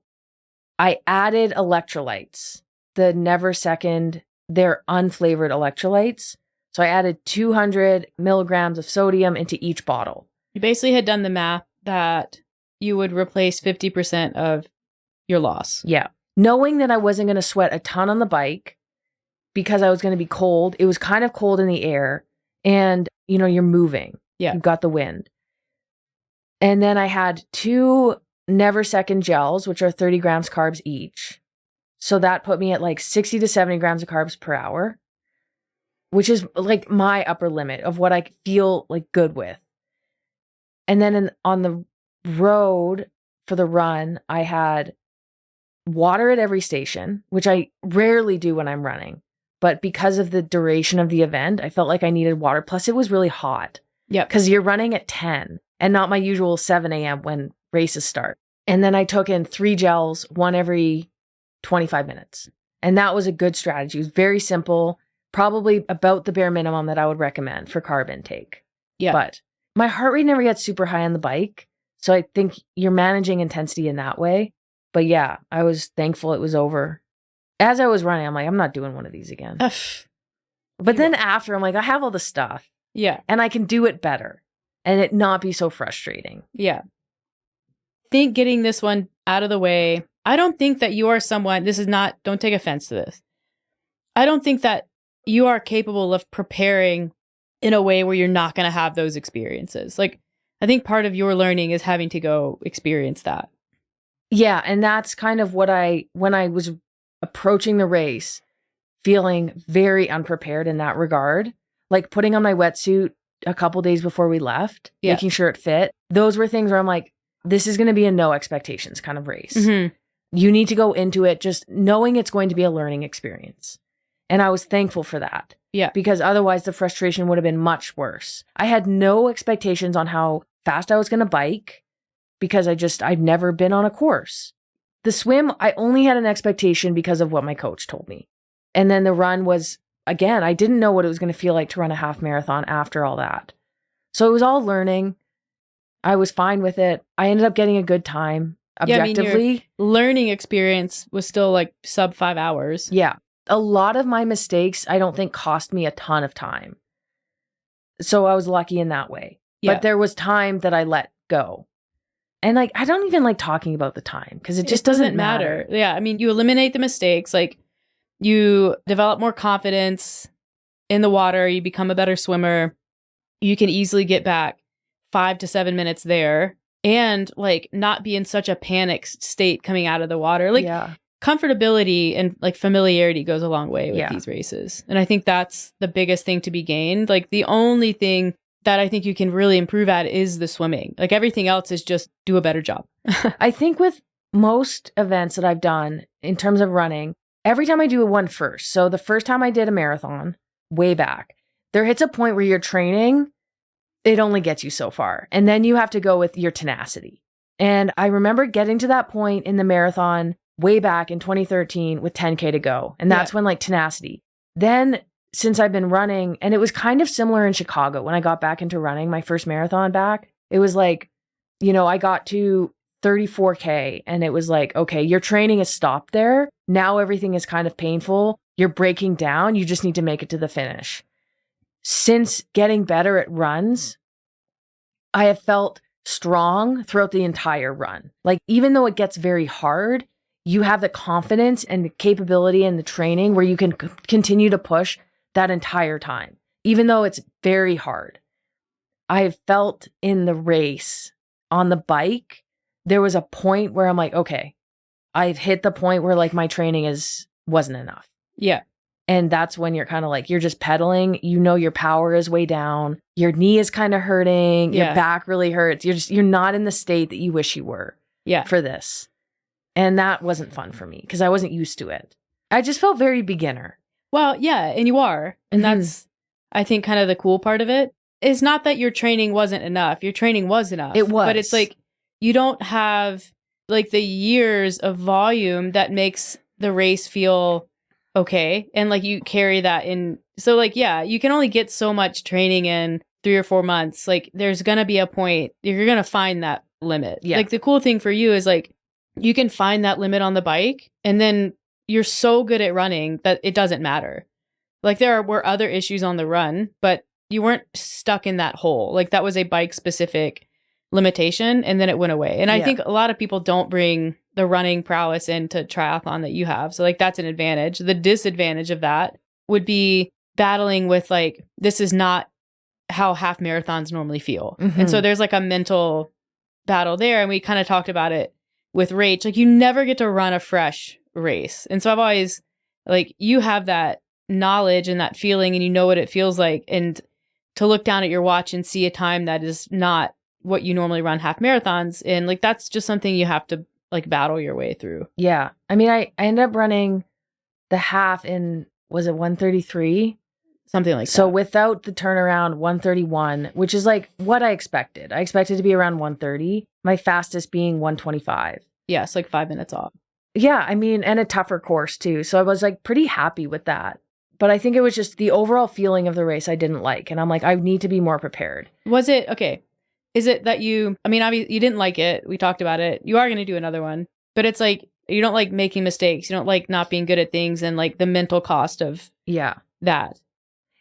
I added electrolytes, the Never Second, they're unflavored electrolytes. So I added 200 milligrams of sodium into each bottle.
You basically had done the math that you would replace 50% of your loss.
Yeah. Knowing that I wasn't going to sweat a ton on the bike because I was going to be cold. It was kind of cold in the air and, you're moving.
Yeah.
You've got the wind. And then I had 2 Never Second gels, which are 30 grams carbs each. So that put me at like 60 to 70 grams of carbs per hour, which is like my upper limit of what I feel like good with. And then on the road for the run, I had water at every station, which I rarely do when I'm running. But because of the duration of the event, I felt like I needed water. Plus, it was really hot.
Yeah.
Because you're running at 10 and not my usual 7 a.m. when races start. And then I took in 3 gels, one every 25 minutes. And that was a good strategy. It was very simple, probably about the bare minimum that I would recommend for carb intake.
Yeah.
But my heart rate never gets super high on the bike. So I think you're managing intensity in that way. But yeah, I was thankful it was over. As I was running, I'm like, I'm not doing one of these again. But then after, I'm like, I have all the stuff
Yeah.
and I can do it better and it not be so frustrating.
Yeah. Think getting this one out of the way. I don't think that you are someone, don't take offense to this. I don't think that you are capable of preparing in a way where you're not going to have those experiences. Like, I think part of your learning is having to go experience that.
Yeah. And that's kind of when I was approaching the race, feeling very unprepared in that regard, like putting on my wetsuit a couple days before we left, making sure it fit. Those were things where I'm like, this is going to be a no expectations kind of race.
Mm-hmm.
You need to go into it just knowing it's going to be a learning experience. And I was thankful for that.
Yeah.
Because otherwise the frustration would have been much worse. I had no expectations on how fast I was going to bike because I'd never been on a course. the swim, I only had an expectation because of what my coach told me. And then the run was, again, I didn't know what it was going to feel like to run a half marathon after all that. So it was all learning. I was fine with it. I ended up getting a good time. Objectively,
your learning experience was still like sub 5 hours.
Yeah. A lot of my mistakes, I don't think cost me a ton of time. So I was lucky in that way.
Yeah.
But there was time that I let go. And like, I don't even like talking about the time because it just doesn't matter.
Yeah. I mean, you eliminate the mistakes, like you develop more confidence in the water, you become a better swimmer. You can easily get back 5 to 7 minutes there and like not be in such a panic state coming out of the water. Like comfortability and like familiarity goes a long way with these races. And I think that's the biggest thing to be gained. Like the only thing that I think you can really improve at is the swimming. Like everything else is just do a better job.
I think with most events that I've done in terms of running, every time I do one first. So the first time I did a marathon way back, there hits a point where you're training, it only gets you so far. And then you have to go with your tenacity. And I remember getting to that point in the marathon way back in 2013 with 10K to go. And that's when like tenacity. Then since I've been running, and it was kind of similar in Chicago when I got back into running, my first marathon back, it was like, you know, I got to 34K and it was like, okay, your training is stopped there. Now everything is kind of painful. You're breaking down. You just need to make it to the finish. Since getting better at runs, I have felt strong throughout the entire run. Like, even though it gets very hard, you have the confidence and the capability and the training where you can continue to push that entire time, even though it's very hard. I have felt in the race on the bike, there was a point where I'm like, okay, I've hit the point where like my training wasn't enough.
Yeah.
And that's when you're kind of like, you're just pedaling, you know, your power is way down. Your knee is kind of hurting. Your back really hurts. You're not in the state that you wish you were for this. And that wasn't fun for me because I wasn't used to it. I just felt very beginner.
Well, yeah. And you are. And that's, I think, kind of the cool part of it. It's not that your training wasn't enough. Your training was enough.
It was.
But it's like, you don't have like the years of volume that makes the race feel okay. And like you carry that in. So like, yeah, you can only get so much training in 3 or 4 months. Like there's going to be a point you're going to find that limit. Yeah. Like the cool thing for you is like, you can find that limit on the bike and then you're so good at running that it doesn't matter. Like there were other issues on the run, but you weren't stuck in that hole. Like that was a bike specific limitation and then it went away. And I think a lot of people don't bring the running prowess into triathlon that you have. So like that's an advantage. The disadvantage of that would be battling with like, this is not how half marathons normally feel. Mm-hmm. And so there's like a mental battle there. And we kind of talked about it with Rach. Like you never get to run a fresh race. And so I've always like, you have that knowledge and that feeling and you know what it feels like. And to look down at your watch and see a time that is not what you normally run half marathons in, like that's just something you have to like battle your way through.
Yeah. I mean, I ended up running the half in, was it 133?
Something like that.
So without the turnaround, 131, which is like what I expected. I expected to be around 130, my fastest being 125.
Yeah, it's like 5 minutes off.
Yeah, I mean, and a tougher course too. So I was like pretty happy with that. But I think it was just the overall feeling of the race I didn't like. And I'm like, I need to be more prepared.
Was it, okay, is it that you, I mean, obviously you didn't like it. We talked about it. You are going to do another one. But it's like, you don't like making mistakes. You don't like not being good at things and like the mental cost of that.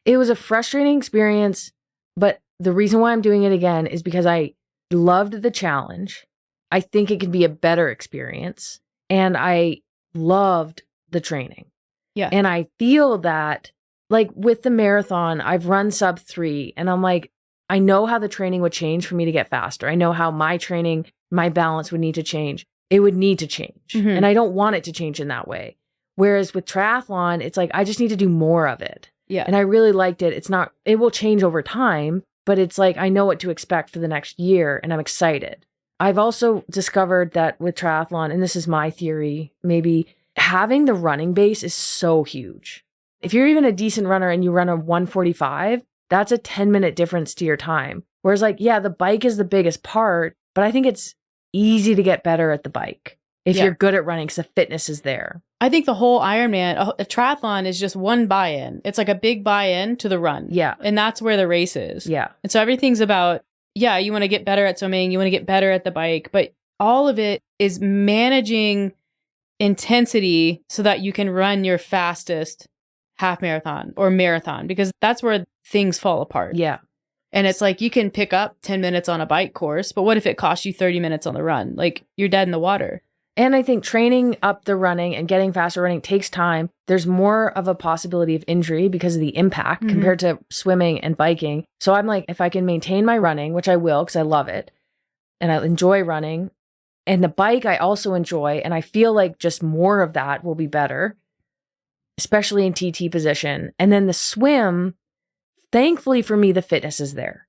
It was a frustrating experience. But the reason why I'm doing it again is because I loved the challenge. I think it could be a better experience. And I loved the training.
Yeah.
And I feel that like with the marathon, I've run sub 3 and I'm like, I know how the training would change for me to get faster. I know how my training, my balance would need to change. It would need to change. Mm-hmm. And I don't want it to change in that way. Whereas with triathlon, it's like, I just need to do more of it.
Yeah.
And I really liked it. It's not, it will change over time, but it's like, I know what to expect for the next year and I'm excited. I've also discovered that with triathlon, and this is my theory, maybe having the running base is so huge. If you're even a decent runner and you run a 145, that's a 10-minute difference to your time. Whereas like, yeah, the bike is the biggest part, but I think it's easy to get better at the bike. if you're good at running because the fitness is there.
I think the whole Ironman, a triathlon is just one buy-in. It's like a big buy-in to the run.
Yeah.
And that's where the race is.
Yeah.
And so everything's about, you want to get better at swimming, you want to get better at the bike, but all of it is managing intensity so that you can run your fastest half marathon or marathon, because that's where things fall apart.
Yeah.
And it's like, you can pick up 10 minutes on a bike course, but what if it costs you 30 minutes on the run? Like, you're dead in the water.
And I think training up the running and getting faster running takes time. There's more of a possibility of injury because of the impact compared to swimming and biking. So I'm like, if I can maintain my running, which I will because I love it and I enjoy running, and the bike I also enjoy, and I feel like just more of that will be better, especially in TT position. And then the swim, thankfully for me, the fitness is there.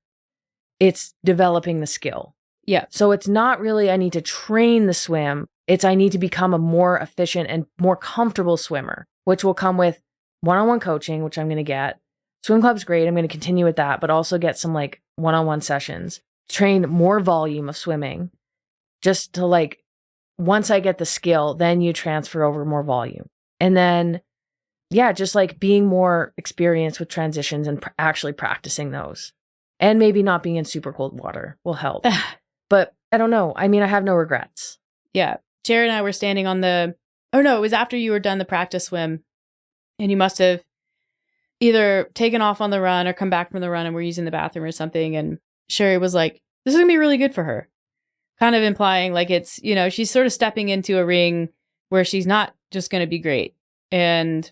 It's developing the skill.
Yeah.
So it's not really I need to train the swim. It's I need to become a more efficient and more comfortable swimmer, which will come with one-on-one coaching, which I'm going to get. Swim club's great. I'm going to continue with that, but also get some like one-on-one sessions, train more volume of swimming just to like, once I get the skill, then you transfer over more volume. And then, yeah, just like being more experienced with transitions and actually practicing those. And maybe not being in super cold water will help. But I don't know. I mean, I have no regrets.
Yeah. Jared and I were standing on it was after you were done the practice swim, and you must have either taken off on the run or come back from the run and were using the bathroom or something. And Sherry was like, this is going to be really good for her. Kind of implying like it's, she's sort of stepping into a ring where she's not just going to be great and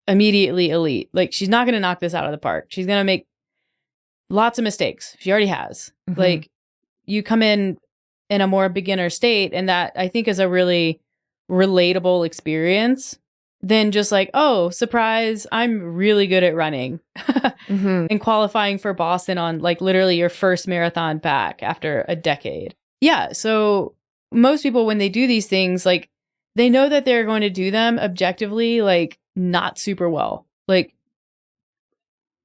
immediately elite. Like, she's not going to knock this out of the park. She's going to make lots of mistakes. She already has. Like, you come in a more beginner state, and that I think is a really relatable experience than just like, oh, surprise, I'm really good at running and qualifying for Boston on like literally your first marathon back after a decade. Yeah. So most people, when they do these things, like, they know that they're going to do them objectively, like, not super well. Like,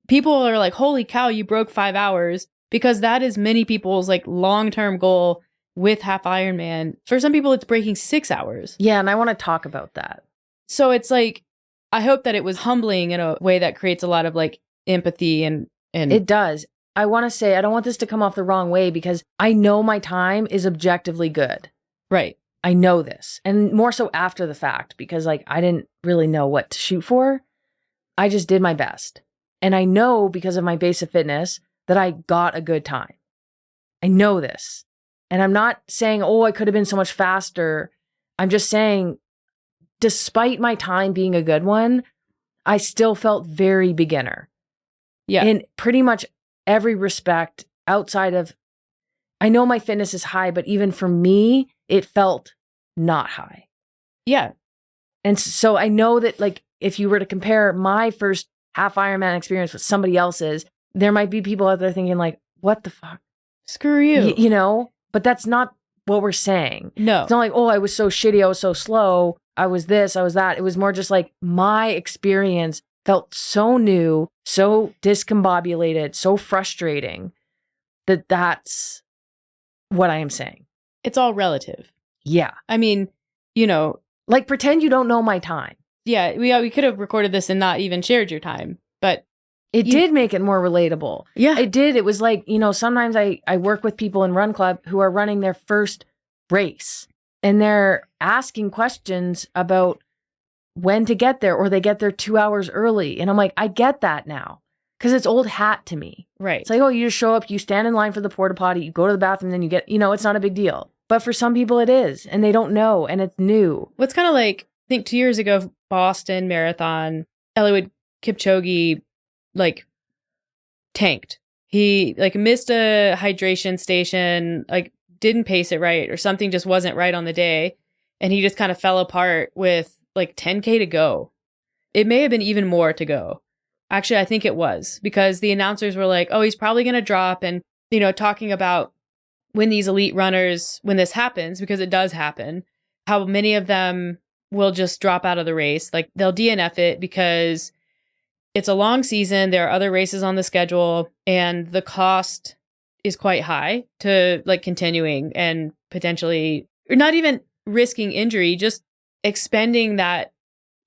people are like, holy cow, you broke 5 hours, because that is many people's like long-term goal with half Ironman. For some people, it's breaking 6 hours.
Yeah. And I want to talk about that.
So it's like, I hope that it was humbling in a way that creates a lot of like empathy and
it does. I want to say, I don't want this to come off the wrong way, because I know my time is objectively good.
Right.
I know this, and more so after the fact, because like I didn't really know what to shoot for. I just did my best. And I know because of my base of fitness that I got a good time. I know this. And I'm not saying, oh, I could have been so much faster. I'm just saying, despite my time being a good one, I still felt very beginner.
Yeah.
In pretty much every respect outside of, I know my fitness is high, but even for me, it felt not high.
Yeah.
And so I know that like, if you were to compare my first half Ironman experience with somebody else's, there might be people out there thinking like, what the fuck?
Screw you.
You know, but that's not what we're saying.
No.
It's not like, oh, I was so shitty. I was so slow. I was this, I was that. It was more just like my experience felt so new, so discombobulated, so frustrating that that's what I am saying.
It's all relative.
Yeah.
I mean,
like pretend you don't know my time.
Yeah, we could have recorded this and not even shared your time, but
it did make it more relatable.
Yeah.
It did. It was like, sometimes I work with people in Run Club who are running their first race, and they're asking questions about when to get there, or they get there 2 hours early. And I'm like, I get that now, because it's old hat to me.
Right.
It's like, oh, you just show up, you stand in line for the porta potty, you go to the bathroom, then you get, it's not a big deal. But for some people it is, and they don't know, and it's new.
What's kind of like, I think 2 years ago, Boston Marathon, Eliud Kipchoge, like, tanked. He, like, missed a hydration station, like, didn't pace it right, or something just wasn't right on the day. And he just kind of fell apart with, like, 10K to go. It may have been even more to go. Actually, I think it was, because the announcers were like, oh, he's probably going to drop. And, talking about when these elite runners, when this happens, because it does happen, how many of them will just drop out of the race. Like, they'll DNF it because it's a long season. There are other races on the schedule, and the cost is quite high to like continuing, and potentially, or not even, risking injury, just expending that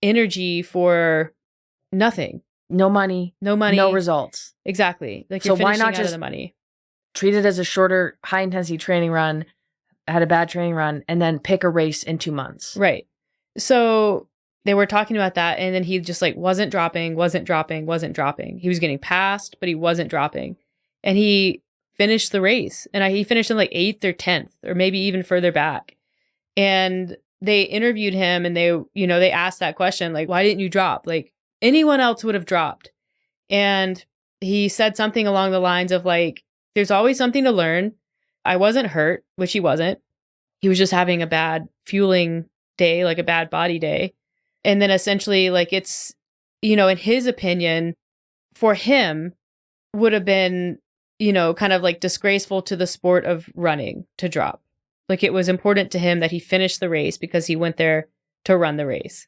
energy for nothing.
No money,
No money.
no results.
Exactly. Like
So
you're
why
finishing
not
out of
just
the money.
treat it as a shorter, high intensity training run, had a bad training run, and then pick a race in 2 months.
Right. So they were talking about that, and then he just like wasn't dropping. He was getting passed, but he wasn't dropping. And he finished the race. And he finished in like 8th or 10th, or maybe even further back. And they interviewed him, and they asked that question, like, why didn't you drop? Like, anyone else would have dropped. And he said something along the lines of like, there's always something to learn. I wasn't hurt, which he wasn't. He was just having a bad fueling day, like a bad body day. And then essentially, like, it's, in his opinion, for him, would have been, kind of like disgraceful to the sport of running to drop. Like, it was important to him that he finished the race because he went there to run the race.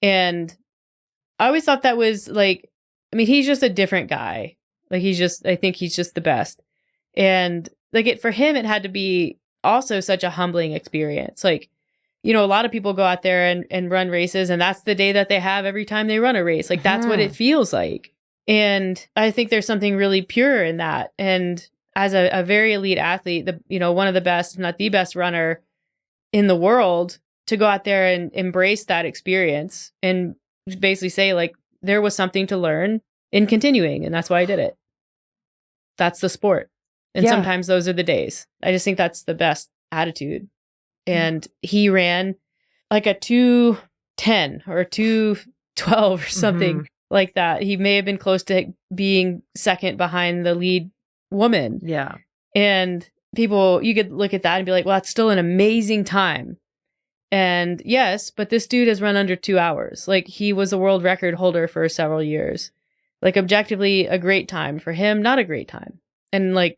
And I always thought that was like, I mean, he's just a different guy. Like, I think he's just the best. And like, for him, it had to be also such a humbling experience. Like, a lot of people go out there and run races, and that's the day that they have every time they run a race. Like, that's what it feels like. And I think there's something really pure in that. And as a very elite athlete, one of the best, if not the best runner in the world, to go out there and embrace that experience and basically say, like, there was something to learn in continuing. And that's why I did it. That's the sport. And sometimes those are the days. I just think that's the best attitude. And he ran like a 2:10 or 2:12 or something like that. He may have been close to being second behind the lead woman.
Yeah.
And people, you could look at that and be like, well, that's still an amazing time. And yes, but this dude has run under 2 hours. Like, he was a world record holder for several years. Like, objectively, a great time. For him, not a great time. And like,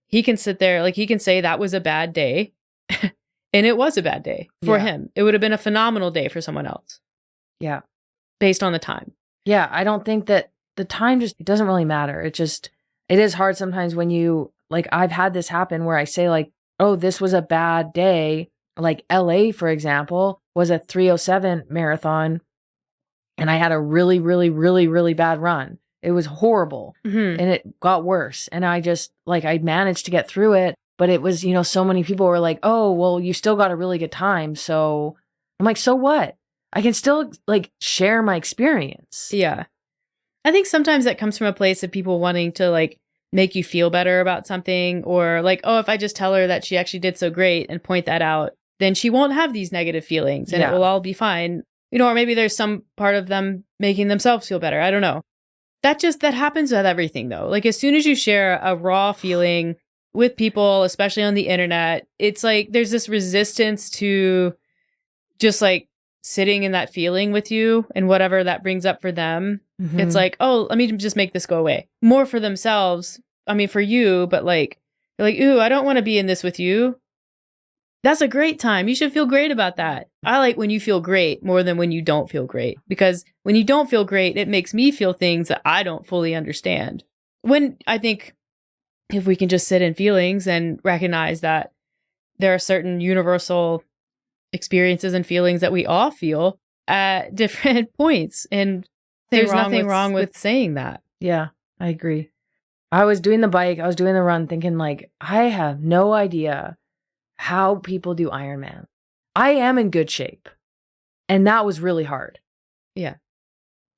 he can sit there, like, he can say that was a bad day. And it was a bad day for him. It would have been a phenomenal day for someone else.
Yeah.
Based on the time.
Yeah. I don't think that the time it doesn't really matter. It is hard sometimes when you, like, I've had this happen where I say, like, oh, this was a bad day. Like LA, for example, was a 3:07 marathon. And I had a really, really, really, really bad run. It was horrible. And it got worse. And I just, like, I managed to get through it. But it was, so many people were like, oh, well, you still got a really good time. So I'm like, so what? I can still, like, share my experience.
Yeah. I think sometimes that comes from a place of people wanting to, like, make you feel better about something, or like, oh, if I just tell her that she actually did so great and point that out, then she won't have these negative feelings and it will all be fine. Or maybe there's some part of them making themselves feel better. I don't know. That happens with everything, though. Like, as soon as you share a raw feeling with people, especially on the internet, it's like there's this resistance to just like sitting in that feeling with you and whatever that brings up for them. It's like, oh, let me just make this go away. More for themselves. I mean, for you, but like, you're like, ooh, I don't want to be in this with you. That's a great time. You should feel great about that. I like when you feel great more than when you don't feel great, because when you don't feel great, it makes me feel things that I don't fully understand. When I think if we can just sit in feelings and recognize that there are certain universal experiences and feelings that we all feel at different points. And there's nothing wrong with saying that.
Yeah, I agree. I was doing the bike, I was doing the run thinking, like, I have no idea how people do Ironman. I am in good shape. And that was really hard.
Yeah.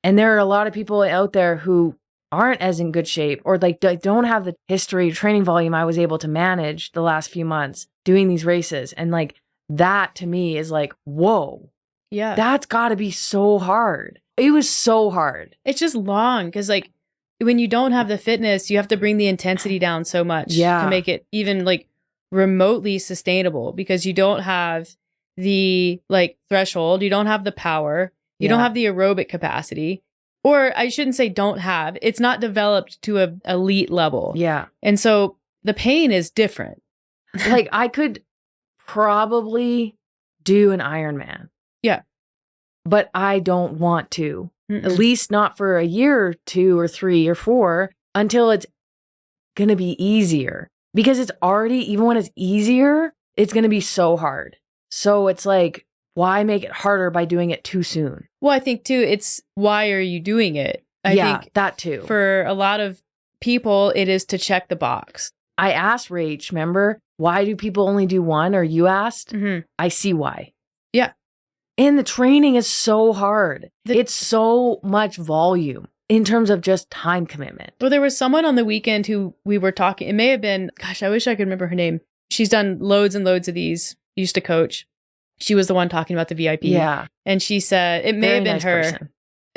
And there are a lot of people out there who aren't as in good shape, or like don't have the history training volume I was able to manage the last few months doing these races. And like, that to me is like, whoa,
yeah,
that's gotta be so hard. It was so hard.
It's just long. Cause like when you don't have the fitness, you have to bring the intensity down so much to make it even like remotely sustainable, because you don't have the like threshold. You don't have the power. You don't have the aerobic capacity. Or I shouldn't say don't have. It's not developed to a elite level.
Yeah.
And so the pain is different.
Like, I could probably do an Ironman.
Yeah.
But I don't want to. At least not for a year or 2 or 3 or 4, until it's going to be easier. Because it's already, even when it's easier, it's going to be so hard. So it's like, why make it harder by doing it too soon?
Well, I think too, it's why are you doing it? I think
that too.
For a lot of people, it is to check the box.
I asked Rach, remember, why do people only do one? Or you asked?
Mm-hmm.
I see why.
Yeah.
And the training is so hard. It's so much volume in terms of just time commitment.
Well, there was someone on the weekend who we were talking. It may have been, gosh, I wish I could remember her name. She's done loads and loads of these, used to coach. She was the one talking about the VIP.
Yeah.
And she said, it may
Very
have been
nice
her
person.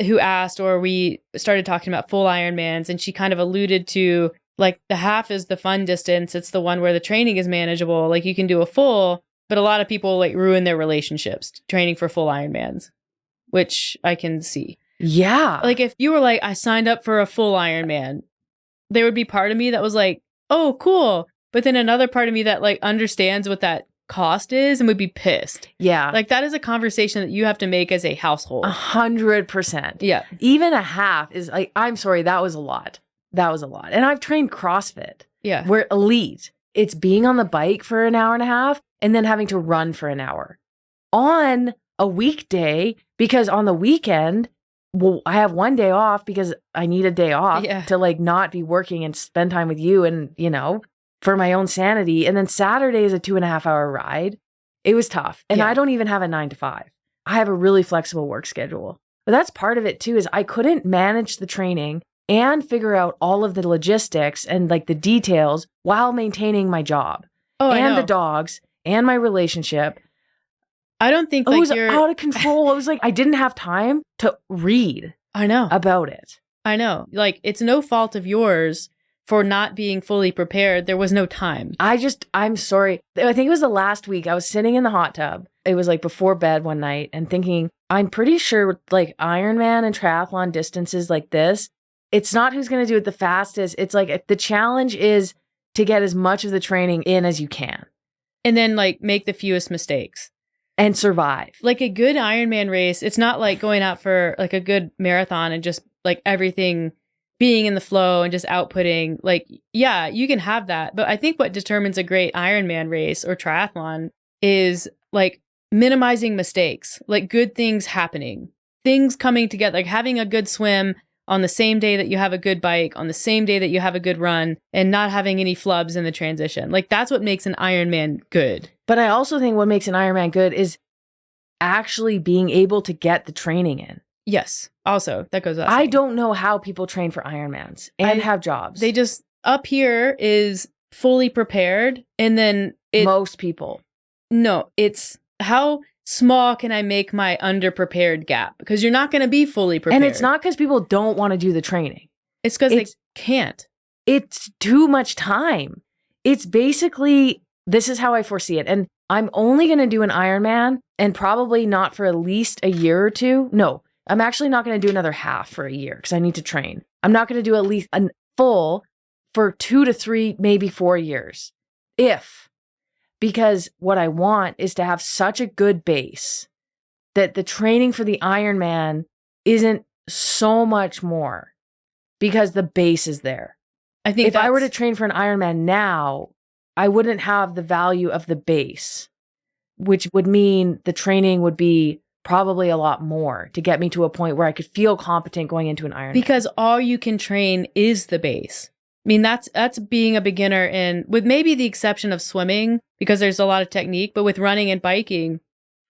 who asked, or we started talking about full Ironmans. And she kind of alluded to, like, the half is the fun distance. It's the one where the training is manageable. Like, you can do a full, but a lot of people like ruin their relationships training for full Ironmans, which I can see.
Yeah.
Like, if you were like, I signed up for a full Ironman, there would be part of me that was like, oh, cool. But then another part of me that like understands what that cost is and would be pissed.
Yeah.
Like, that is a conversation that you have to make as a household.
100%.
Yeah.
Even a half is like, I'm sorry, that was a lot. That was a lot. And I've trained CrossFit.
Yeah.
We're elite. It's being on the bike for an hour and a half and then having to run for an hour on a weekday, because on the weekend, well, I have one day off because I need a day off to like not be working and spend time with you and, you know, for my own sanity. And then Saturday is a 2.5 hour ride. It was tough. And I don't even have a 9 to 5. I have a really flexible work schedule. But that's part of it too, is I couldn't manage the training and figure out all of the logistics and like the details while maintaining my job and the dogs and my relationship.
I don't think
it was out of control. It was like I didn't have time to read about it.
I know. Like, it's no fault of yours for not being fully prepared. There was no time.
I'm sorry. I think it was the last week I was sitting in the hot tub. It was like before bed one night and thinking, I'm pretty sure like Ironman and triathlon distances like this, it's not who's going to do it the fastest. It's like the challenge is to get as much of the training in as you can.
And then like make the fewest mistakes.
And survive.
Like a good Ironman race, it's not like going out for like a good marathon and just like everything being in the flow and just outputting. Like, yeah, you can have that. But I think what determines a great Ironman race or triathlon is like minimizing mistakes, like good things happening, things coming together, like having a good swim on the same day that you have a good bike, on the same day that you have a good run, and not having any flubs in the transition. Like, that's what makes an Ironman good.
But I also think what makes an Ironman good is actually being able to get the training in.
Yes. Also, that goes up.
I don't know how people train for Ironmans and have jobs.
They just, up here is fully prepared, and then
most people.
No, it's how small can I make my underprepared gap? Because you're not going to be fully prepared.
And it's not because people don't want to do the training.
It's because they can't.
It's too much time. It's basically, this is how I foresee it. And I'm only going to do an Ironman and probably not for at least a year or two. No, I'm actually not going to do another half for a year because I need to train. I'm not going to do at least a full for 2 to 3, maybe 4 years. Because what I want is to have such a good base that the training for the Ironman isn't so much more because the base is there.
I think
if I were to train for an Ironman now, I wouldn't have the value of the base, which would mean the training would be probably a lot more to get me to a point where I could feel competent going into an Ironman.
Because all you can train is the base. I mean, that's being a beginner, and with maybe the exception of swimming, because there's a lot of technique, but with running and biking,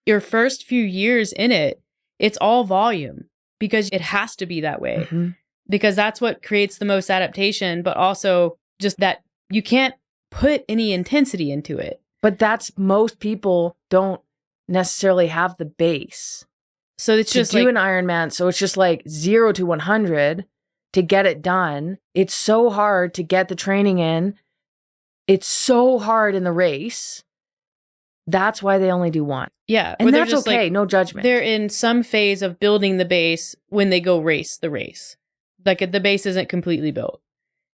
your first few years in it, it's all volume because it has to be that way. Mm-hmm. Because that's what creates the most adaptation, but also just that you can't put any intensity into it.
But that's, most people don't necessarily have the base.
So it's just
to do an Ironman. So it's just like 0 to 100 to get it done. It's so hard to get the training in. It's so hard in the race. That's why they only do one.
Yeah.
And that's okay. Like, no judgment.
They're in some phase of building the base when they go race the race. Like, the base isn't completely built.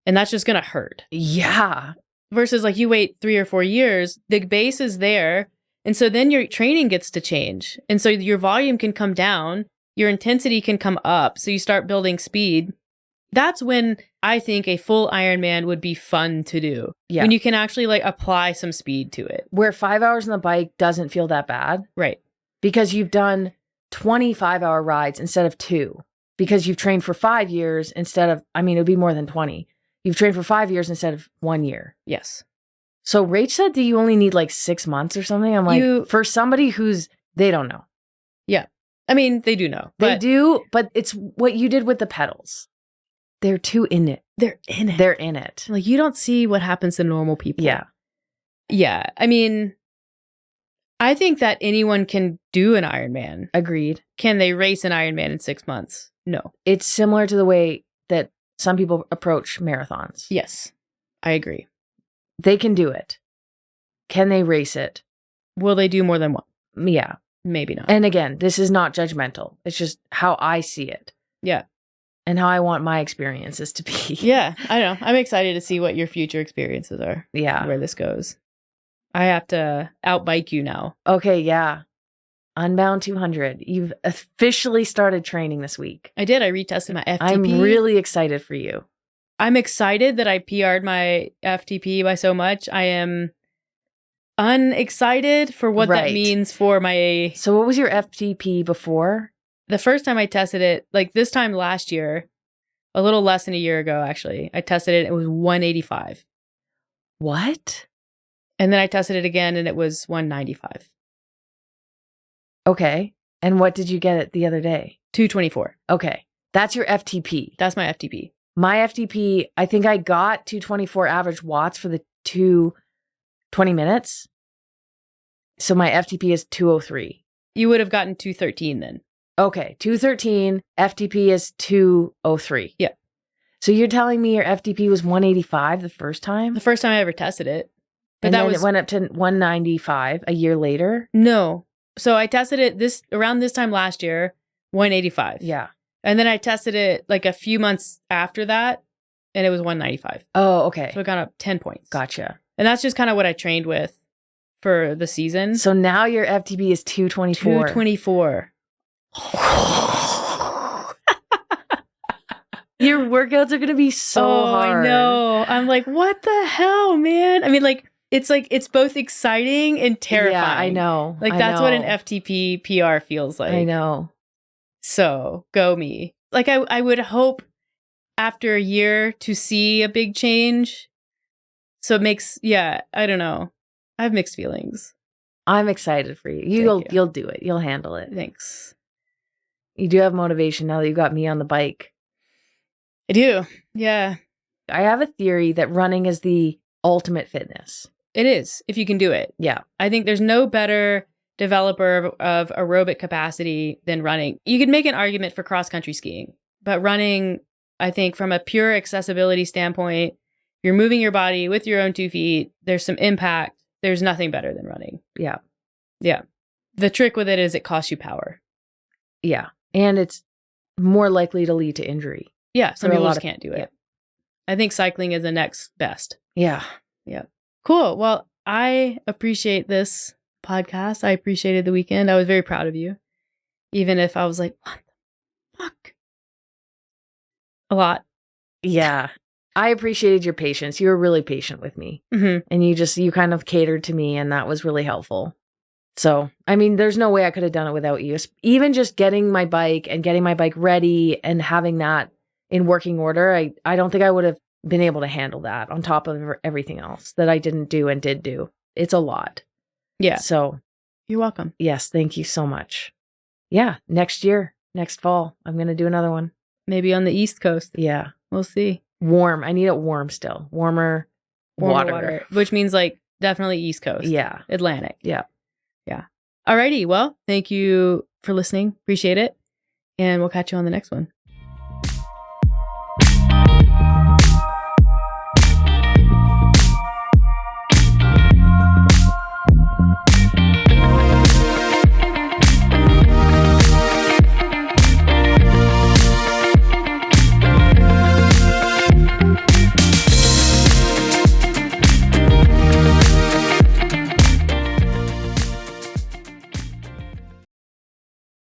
And that's just going to hurt.
Yeah.
Versus like you wait 3 or 4 years, the base is there. And so then your training gets to change. And so your volume can come down. Your intensity can come up. So you start building speed. That's when I think a full Ironman would be fun to do.
Yeah.
When you can actually like apply some speed to it.
Where 5 hours on the bike doesn't feel that bad.
Right.
Because you've done 25-hour rides instead of 2. Because you've trained for 5 years instead of, I mean, it would be more than 20. You've trained for 5 years instead of 1 year.
Yes.
So Rach said, do you only need like 6 months or something? I'm like, for somebody they don't know.
Yeah. I mean, they do know.
They do, but it's what you did with the pedals. They're too in it.
They're in it.
They're in it.
Like, you don't see what happens to normal people.
Yeah.
Yeah. I mean, I think that anyone can do an Ironman.
Agreed.
Can they race an Ironman in 6 months? No.
It's similar to the way that some people approach marathons.
Yes. I agree.
They can do it. Can they race it?
Will they do more than one?
Yeah.
Maybe not.
And again, this is not judgmental. It's just how I see it.
Yeah.
And how I want my experiences to be.
Yeah, I know. I'm excited to see what your future experiences are.
Yeah.
Where this goes. I have to outbike you now.
Okay, yeah. Unbound 200. You've officially started training this week.
I did. I retested my FTP.
I'm really excited for you.
I'm excited that I PR'd my FTP by so much. I am unexcited for what that means for my...
So what was your FTP before?
The first time I tested it, like this time last year, a little less than a year ago, actually, I tested it. It was 185.
What?
And then I tested it again and it was 195.
Okay. And what did you get it the other day?
224.
Okay. That's your FTP.
That's my FTP.
My FTP, I think I got 224 average watts for the 20 minutes. So my FTP is 203.
You would have gotten 213 then.
Okay, 213, FTP is 203.
Yeah.
So you're telling me your FTP was 185 the first time?
The first time I ever tested it. But
And
that
then
was...
it went up to 195 a year later?
No. So I tested it around this time last year, 185.
Yeah.
And then I tested it like a few months after that, and it was 195.
Oh, okay.
So it got up 10 points.
Gotcha.
And that's just kind of what I trained with for the season.
So now your FTP is 224.
224.
Your workouts are going to be so hard.
I know. I'm like, what the hell, man? I mean, it's both exciting and terrifying.
Yeah, I know.
Like, that's what an FTP PR feels like.
I know.
So, go me. Like, I would hope after a year to see a big change. So it makes, I don't know. I have mixed feelings.
I'm excited for you. You'll do it. You'll handle it.
Thanks.
You do have motivation now that you got me on the bike.
I do. Yeah.
I have a theory that running is the ultimate fitness.
It is, if you can do it.
Yeah.
I think there's no better developer of aerobic capacity than running. You could make an argument for cross-country skiing, but running, I think from a pure accessibility standpoint, you're moving your body with your own 2 feet. There's some impact. There's nothing better than running.
Yeah.
Yeah. The trick with it is it costs you power.
Yeah. And it's more likely to lead to injury.
Yeah. Some people just can't do it.
Yeah.
I think cycling is the next best.
Yeah.
Yeah. Cool. Well, I appreciate this podcast. I appreciated the weekend. I was very proud of you. Even if I was like, what the fuck? A lot.
Yeah. I appreciated your patience. You were really patient with me.
Mm-hmm.
And you kind of catered to me, and that was really helpful. So, I mean, there's no way I could have done it without you. Even just getting my bike and getting my bike ready and having that in working order, I don't think I would have been able to handle that on top of everything else that I didn't do and did do. It's a lot.
Yeah.
So,
you're welcome.
Yes, thank you so much. Yeah, next fall, I'm going to do another one.
Maybe on the East Coast.
Yeah.
We'll see.
Warm. I need it warm still. Warmer water.
Which means like definitely East Coast.
Yeah.
Atlantic.
Yeah.
Yeah. Alrighty. Well, thank you for listening. Appreciate it. And we'll catch you on the next one.